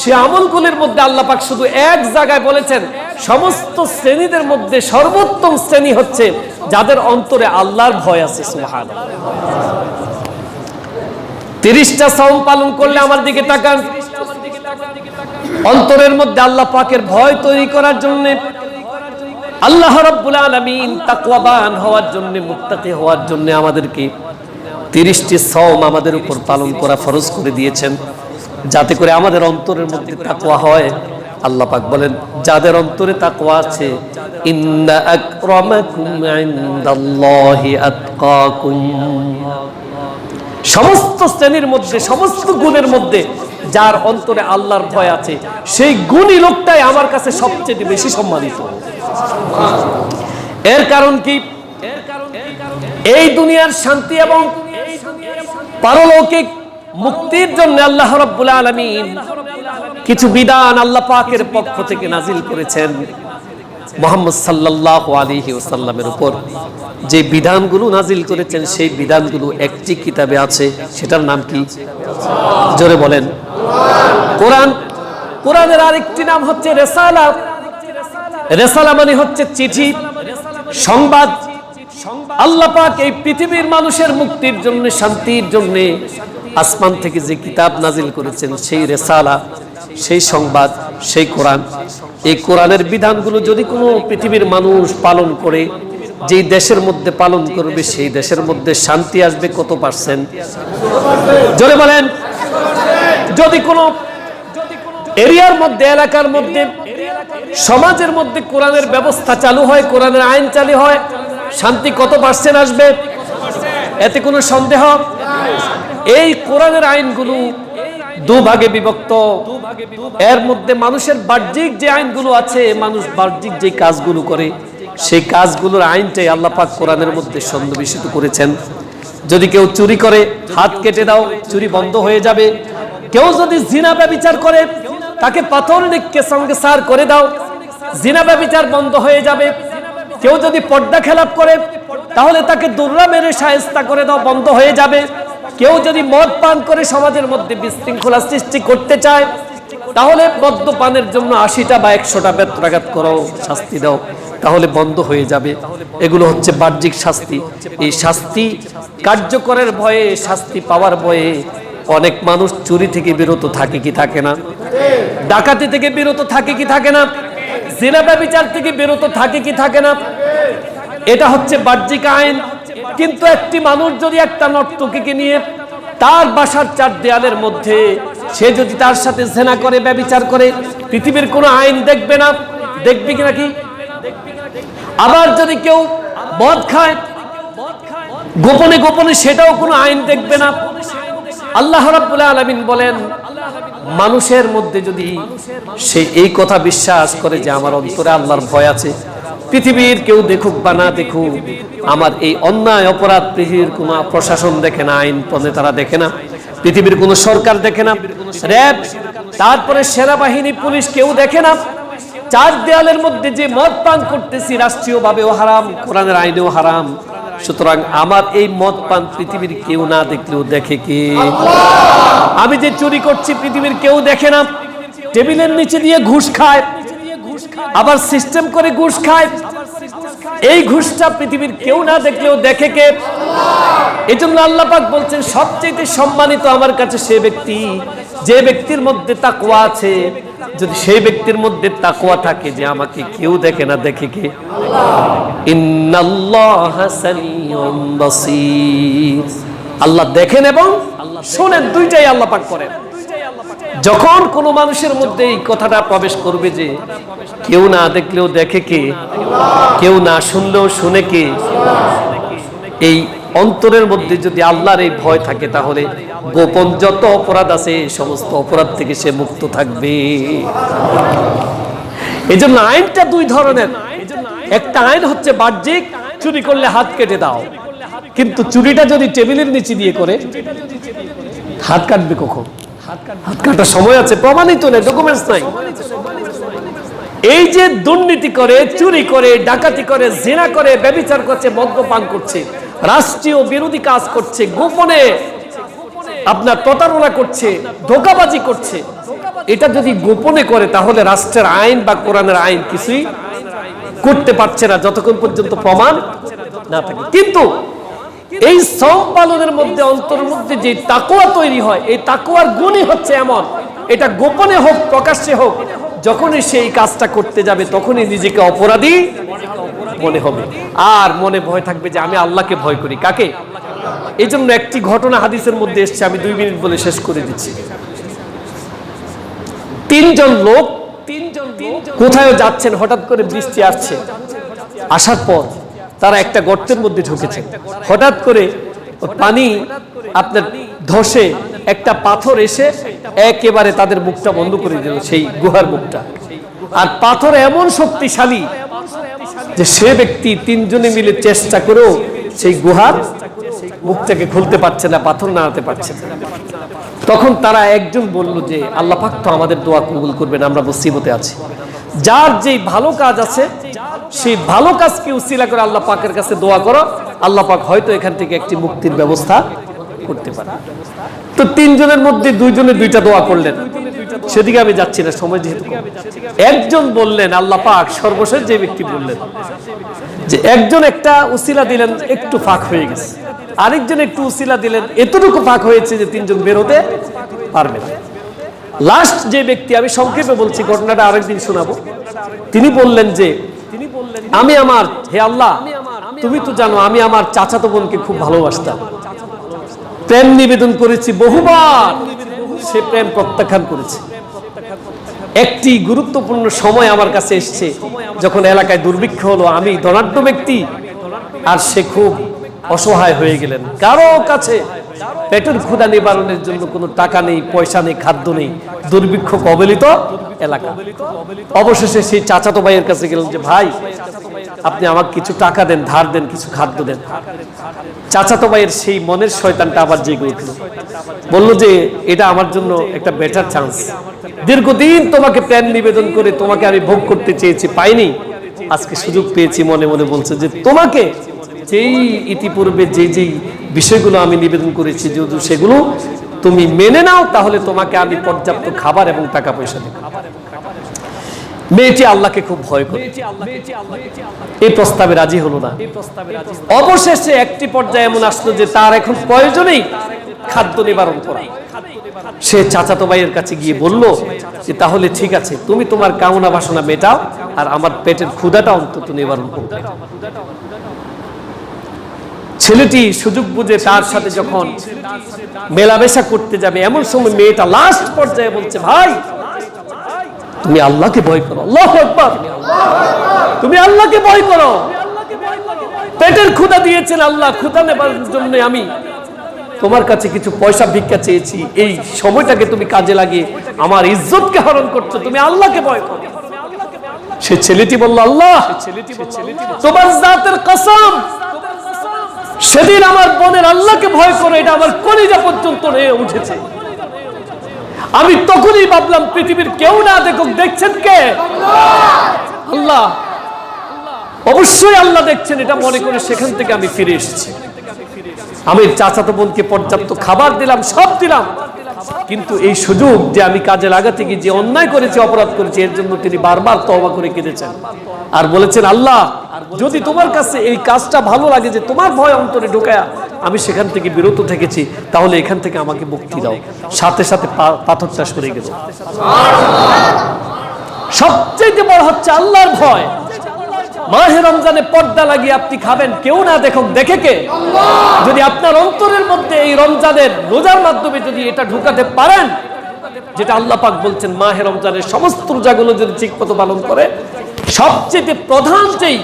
সে আমলগুলির মধ্যে আল্লাহ পাক শুধু এক জায়গায় বলেছেন সমস্ত শ্রেণীদের মধ্যে সর্বোত্তম শ্রেণী হচ্ছে যাদের অন্তরে আল্লাহর ভয় আছে। সুবহানাল্লাহ। 30টা সাওম পালন করলে আমার দিকে তাকান, অন্তরের মধ্যে আল্লাহ পাকের ভয় তৈরি করার জন্য, আল্লাহ রাব্বুল আলামিন তাকওয়াবান হওয়ার জন্য, মুত্তাকি হওয়ার জন্য আমাদেরকে 30টি সাওম আমাদের উপর পালন করা ফরজ করে দিয়েছেন, যাতে করে আমাদের অন্তরের মধ্যে তাকওয়া হয়। আল্লাহ পাক বলেন, যাদের অন্তরে তাকওয়া আছে, ইন্না আকরামাকুম ইনদাল্লাহি আতকাকুম, সমস্ত শ্রেণীর মধ্যে, সমস্ত গুণের মধ্যে যার অন্তরে আল্লাহর ভয় আছে, সেই গুণী লোকটাই আমার কাছে সবচেয়ে বেশি সম্মানিত। এর কারণ কি? এই দুনিয়ার শান্তি এবং পারলৌকিক মুক্তির জন্য আল্লাহ রাব্বুল আলামিন কিছু বিধান আল্লাহ পাকের পক্ষ থেকে নাজিল করেছেন মুহাম্মদ সাল্লাল্লাহু আলাইহি ওয়াসাল্লামের উপর। যে বিধানগুলো নাজিল করেছেন সেই বিধানগুলো একটি কিতাবে আছে, সেটার নাম কি? জোরে বলেন। কোরআন। কোরআনের আরেকটি নাম হচ্ছে রিসালা। রিসালা মানে হচ্ছে চিঠি, সংবাদ। আল্লাহ পাক এই পৃথিবীর মানুষের মুক্তির জন্য, শান্তির জন্য আসমান থেকে যে কিতাব নাজিল করেছেন সেই রিসালা, সেই সংবাদ, সেই কোরআন। এই কোরআনের বিধানগুলো যদি কোনো পৃথিবীর মানুষ পালন করে, যেই দেশের মধ্যে পালন করবে সেই দেশের মধ্যে শান্তি আসবে কত %? জোরে বলেন। যদি কোনো এরিয়ার মধ্যে, এলাকার মধ্যে, সমাজের মধ্যে কোরআনের ব্যবস্থা চালু হয়, কোরআনের আইন চালু হয়, শান্তি কত % আসবে? এতে কোনো সন্দেহ? এই কোরআনের আইনগুলো দুভাগে বিভক্ত। এর মধ্যে মানুষের বাহ্যিক যে আইনগুলো আছে, মানুষ বাহ্যিক যে কাজগুলো করে, সেই কাজগুলোর আইনটাই আল্লাহ পাক কোরআনের মধ্যে সন্নিবেশিত করেছেন। যদি কেউ চুরি করে, হাত কেটে দাও, চুরি বন্ধ হয়ে যাবে। কেউ যদি জিনা ব্যভিচার করে, তাকে পাথর নিক্ষে সংসার করে দাও, জিনা ব্যভিচার বন্ধ হয়ে যাবে। কেউ যদি পর্দা খেলাপ করে, তাহলে তাকে দুর্রা মেরে শায়েস্তা করে দাও, বন্ধ হয়ে যাবে। কেউ যদি মদ পান করে সমাজের মধ্যে বিশৃঙ্খলা সৃষ্টি করতে চায়, তাহলে মদ্যপানের জন্য 80টা বা 100টা বেত্রাঘাত করো, শাস্তি দাও, তাহলে বন্ধ হয়ে যাবে। এগুলো হচ্ছে বাহ্যিক শাস্তি। এই শাস্তি কার্যকরের ভয়ে, শাস্তি পাওয়ার ভয়ে অনেক মানুষ চুরি থেকে বিরত থাকে কি থাকে না, ডাকাতি থেকে বিরত থাকে কি থাকে না, জিনা ব্যভিচার থেকে বিরত থাকে কি থাকে না। এটা হচ্ছে বাহ্যিক আইন। কিন্তু একটি মানুষ যদি একটা নর্তকীকে নিয়ে তার বাসার 4 দেয়ালের মধ্যে সে যদি তার সাথে জিনা করে, ব্যভিচার করে, পৃথিবীর কোনো আইন দেখবে না, দেখবে কি নাকি? আবার যদি কেউ মদ খায় গোপনে গোপনে, সেটাও কোনো আইন দেখবে না। আল্লাহ রাব্বুল আলামিন বলেন, মানুষের মধ্যে যদি সে এই কথা বিশ্বাস করে যে আমার অন্তরে আল্লাহর ভয় আছে, পৃথিবীর কেউ দেখুক বা না দেখুক, আমার এই অন্যায় অপরাধ পৃথিবীর কোনো প্রশাসন দেখে না, আইন প্রণেতারা দেখে না, পৃথিবীর কোনো সরকার দেখে না, র‍্যাব, তারপরে সেনাবাহিনী, পুলিশ, কেউ দেখে না। 4 দেয়ালের মধ্যে যে মদ পান করতেছি রাষ্ট্রীয়ভাবেও হারাম, কোরআনের আইনেও হারাম। সুতরাং আমার এই মদ পান পৃথিবীর কেউ না দেখলেও দেখে কে? আমি যে চুরি করছি পৃথিবীর কেউ দেখে না, টেবিলের নিচে দিয়ে ঘুষ খায়, আবার সিস্টেম করে ঘুষ খায়, এই ঘুষটা পৃথিবীর কেউ না দেখলেও দেখে কে? এজন্য আল্লাহ পাক বলছেন, সবচেয়ে সম্মানিত আমার কাছে সে ব্যক্তি যে ব্যক্তির মধ্যে তাকওয়া আছে। যদি সেই ব্যক্তির মধ্যে তাকওয়া থাকে যে আমাকে কেউ দেখে না, দেখে কে? ইন্নাল্লাহা সামিউন বাসীর, আল্লাহ দেখেন এবং শোনেন, দুইটাই আল্লাহ পাক করেন। যখন কোন মানুষের মধ্যে এই কথাটা প্রবেশ করবে যে কেউ না দেখলেও দেখে কে, কেউ না শুনলেও শুনে কে, এই অন্তরের মধ্যে যদি আল্লাহর এই ভয় থাকে, তাহলে গোপন যত অপরাধ আছে সমস্ত অপরাধ থেকে সে মুক্ত থাকবে। এজন্য আইনটা 2 ধরনের। একটা আইন হচ্ছে বাহ্যিক, চুরি করলে হাত কেটে দাও, কিন্তু চুরিটা যদি টেবিলের নিচে দিয়ে করে, হাত কাটবে কখন? হাত কাটার সময় আছে, প্রমাণিত নেই, ডকুমেন্টস নাই। এই যে দুর্নীতি করে, চুরি করে, ডাকাতি করে, জিনা করে, ব্যভিচার করছে, মদ্যপান করছে, রাষ্ট্রীয় বিরোধী কাজ করছে, গোপনে আপনার প্রতারণা করছে, ধোঁকাবাজি করছে, এটা যদি গোপনে করে তাহলে রাষ্ট্রের আইন বা কোরআনের আইন কিছুই করতে পারছে না যতক্ষণ পর্যন্ত প্রমাণ না থাকে। কিন্তু এই শ্রম পালনের মধ্যে, অন্তরের মধ্যে যে তাকওয়া তৈরি হয়, এই তাকওয়ার গুণই হচ্ছে এমন, এটা গোপনে হোক প্রকাশ্যে হোক, যখনই সেই কাজটা করতে যাবে তখনই নিজেকে অপরাধী মনে হবে, আর মনে ভয় থাকবে যে আমি আল্লাহকে ভয় করি। কাকে? এই জন্য একটি ঘটনা হাদিসের মধ্যে এসছে, আমি 2 মিনিট বলে শেষ করে দিচ্ছি। 3 জন লোক কোথায় যাচ্ছেন, হঠাৎ করে বৃষ্টি আসছে, আসার পর তারা একটা গর্তের মধ্যে ঢুকেছে। হঠাৎ করে পানি আপনার ধসে একটা পাথর এসে একেবারে তাদের মুখটা বন্ধ করে দিল, সেই গুহার মুখটা। আর পাথর এমন শক্তিশালী যে সে ব্যক্তি 3 জনে মিলে চেষ্টা করেও সেই গুহার মুখটাকে খুলতে পারছে না, পাথর নাড়াতে পারছে না। তখন তারা একজন বলল যে আল্লাহ পাক তো আমাদের দোয়া কবুল করবেন, আমরা মুসিবতে আছি। যার যেই ভালো কাজ আছে সেই ভালো কাজকে উসিলা করে আল্লাহ পাকের কাছে দোয়া করো, আল্লাহ পাক হয়তো এখান থেকে একটি মুক্তির ব্যবস্থা করতে পারে। তো 3 জনের মধ্যে 2 জনে 2টা দোয়া করলেন। সেদিকে আমি যাচ্ছি না, সময় যেহেতু কম। একজন বললেন, আল্লাহ পাক সর্বশেষ যে ব্যক্তি বললেন যে একজন একটা উসিলা দিলেন, একটু ফাঁক হয়ে গেছে, আরেকজন একটু উসিলা দিলেন, এতটুকু ফাঁক হয়েছে যে 3 জন বেরোতে পারবে না। লাস্ট যে ব্যক্তি, আমি সংক্ষেপে বলছি, ঘটনাটা আরেকদিন শোনাবো, তিনি বললেন যে আমি আমার, হে আল্লাহ তুমি তো জানো আমি আমার চাচাতো বোনকে খুব ভালোবাসতাম, প্রেম নিবেদন করেছি বহুবার, সে প্রেম প্রত্যাখ্যান করেছে। একটি গুরুত্বপূর্ণ সময় আমার কাছে এসছে, যখন এলাকায় দুর্ভিক্ষ হলো, আমি ধনাঢ্য ব্যক্তি আর সে খুব অসহায় হয়ে গেলেন, কারো কাছে পেটের ক্ষুধা নিবারণের জন্য কোনো টাকা নেই, পয়সা নেই, খাদ্য নেই, দুর্ভিক্ষ কবলিত এলাকা। অবশেষে সেই চাচাতো ভাইয়ের কাছে গেলেন যে ভাই আপনি আমাকে কিছু টাকা দেন, ধার দেন, কিছু খাদ্য দেন। চাচাতো ভাইয়ের সেই মনের শয়তানটা আবার জেগে উঠল, বলল যে এটা আমার জন্য একটা বেটার চান্স, দীর্ঘদিন তোমাকে প্রেম নিবেদন করে তোমাকে আমি ভোগ করতে চেয়েছি, পাইনি, আজকে সুযোগ পেয়েছি। মনে মনে বলছে যে তোমাকে যেই ইতিপূর্বে যেই বিষয়গুলো আমি নিবেদন করেছি যদি সেগুলো তুমি মেনে নাও তাহলে তোমাকে আমি পর্যাপ্ত খাবার এবং টাকা পয়সা দেব। মেয়েটি আল্লাহকে খুব ভয় করে এই প্রস্তাবে রাজি হলো না। অবশেষে একটি পর্যায়ে এমন আসলো যে তার এখন প্রয়োজনেই খাদ্য নিবারণ করা। সে চাচাতো ভাইয়ের কাছে গিয়ে বলল যে তাহলে ঠিক আছে, তুমি তোমার কামনা বাসনা মেটাও আর আমার পেটের ক্ষুধাটা অন্তত নিবারণ করবে। ছেলেটি সুযোগ বুঝে তার সাথে যখন মেলামেশা করতে যাবে এমন সময় মেয়েটা লাস্ট পর্যায়ে বলছে, ভাই তুমি আল্লাহকে ভয় করো। আল্লাহু আকবার। তুমি আল্লাহকে ভয় করো। পেটের ক্ষুধা দিয়েছেন আল্লাহ, ক্ষুধা নেবার জন্য আমি তোমার কাছে কিছু পয়সা ভিক্ষা চেয়েছি, এই সময়টাকে তুমি কাজে লাগিয়ে আমার ইজ্জতকে হরণ করছো, তুমি আল্লাহকে ভয় করো। সে ছেলেটি বলল, আল্লাহ তোমার জাতের কসম, সেদিন আমার বোনের আল্লাহকে ভয় করে এটা আমার কলিজা পর্যন্ত নিয়ে উঠেছে। আমি তখনই ভাবলাম পৃথিবীর কেউ না দেখুক, দেখছেন কে? আল্লাহ। অবশ্যই আল্লাহ দেখছেন এটা মনে করে সেখান থেকে আমি ফিরে এসেছি। আমি চাচাতো বোনকে পর্যাপ্ত খাবার দিলাম, সব দিলাম, কিন্তু এই সুযোগ যে আমি কাজে লাগাতে গিয়ে যে অন্যায় করেছি, অপরাধ করেছি, এর জন্য তিনি বারবার তওবা করে কেঁদেছেন আর বলেছেন, আল্লাহ যদি তোমার কাছে এই কাজটা ভালো লাগে যে তোমার ভয় অন্তরে ঢোকায়া আমি সেখান থেকে বিরত থেকেছি, তাহলে এখান থেকে আমাকে মুক্তি দাও। সাথে সাথে পাথরটা সরে গেল। সবচেয়ে বড় হচ্ছে আল্লাহর ভয়। মাহে রমজানে পর্দা লাগিয়ে আপনি খাবেন, কেউ না দেখুক, দেখে কে? যদি আপনার অন্তরের মধ্যে এই রমজানের রোজার মাধ্যমে যদি এটা ঢুকাতে পারেন, যেটা আল্লাহ পাক বলছেন মাহে রমজানের সমস্ত রোজাগুলো যদি ঠিকমতো পালন করে, সবচেয়ে প্রধান যেই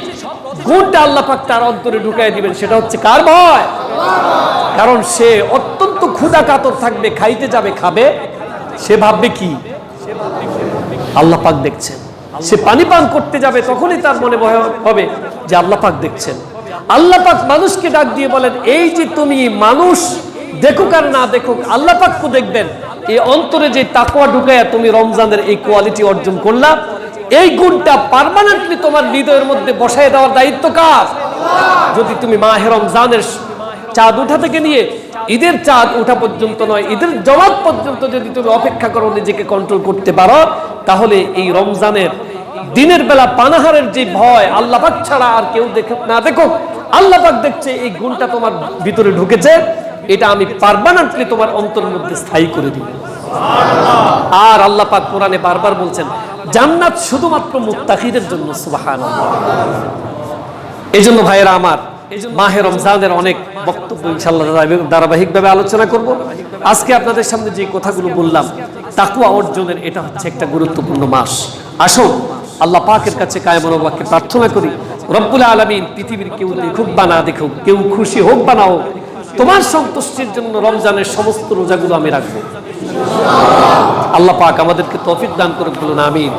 গুণটা আল্লাহ পাক তার অন্তরে ঢুকাই দিবেন সেটা হচ্ছে কার ভয়? কারণ সে অত্যন্ত ক্ষুধা কাতর থাকবে, খাইতে যাবে, খাবে, সে ভাববে কি আল্লাহ পাক দেখছেন। সে পানি পান করতে যাবে তখনই তার মনে ভয় হবে যে আল্লাহ পাক দেখছেন। আল্লাহ পাক মানুষকে ডাক দিয়ে বলেন, এই যে তুমি মানুষ দেখুক আর না দেখুক আল্লাহ পাক তো দেখবেন। এই অন্তরে যে তাকওয়া ঢুকায়া তুমি রমজানের এই কোয়ালিটি অর্জন করলা, এই গুণটা পার্মানেন্টলি তোমার হৃদয়ের মধ্যে বসায় দেওয়ার দায়িত্ব কার? যদি তুমি মাহে রমজানের চাঁদ উঠা থেকে নিয়ে ঈদের চাঁদ উঠা পর্যন্ত নয়, ঈদের জবাব পর্যন্ত যদি তুমি অপেক্ষা করো, নিজেকে কন্ট্রোল করতে পারো, তাহলে এই রমজানের দিনের বেলা পানাহারের যে ভয়, আল্লাহ পাক ছাড়া আর কেউ দেখুক না দেখুক আল্লাহ পাক দেখছে, এই গুণটা তোমার ভিতরে ঢুকেছে, এটা আমি পার্মানেন্টলি তোমার অন্তরের মধ্যে স্থায়ী করে দিব। আর আল্লাহ পাক কোরআনে বারবার বলছেন জান্নাত শুধুমাত্র মুত্তাকিদের জন্য। সুবহানাল্লাহ। এইজন্য ভাইয়েরা আমার, মাহে রমজানের অনেক বক্তব্য ইনশাআল্লাহ ধারাবাহিকভাবে আলোচনা করব। আজকে আপনাদের সামনে যে কথাগুলো বললাম, তাকওয়া অর্জনের এটা হচ্ছে একটা গুরুত্বপূর্ণ মাস। আসুন আল্লাহ পাকের কাছে কায়মনোবাক্যে প্রার্থনা করি, রব্বুল আলামিন পৃথিবীর কেউ দেখুক বা না দেখুক, কেউ খুশি হোক বা না হোক, তোমার সন্তুষ্টির জন্য রমজানের সমস্ত রোজাগুলো আমি রাখবো। আল্লাহ পাক আমাদেরকে তৌফিক দান করুন, বলুন আমিন।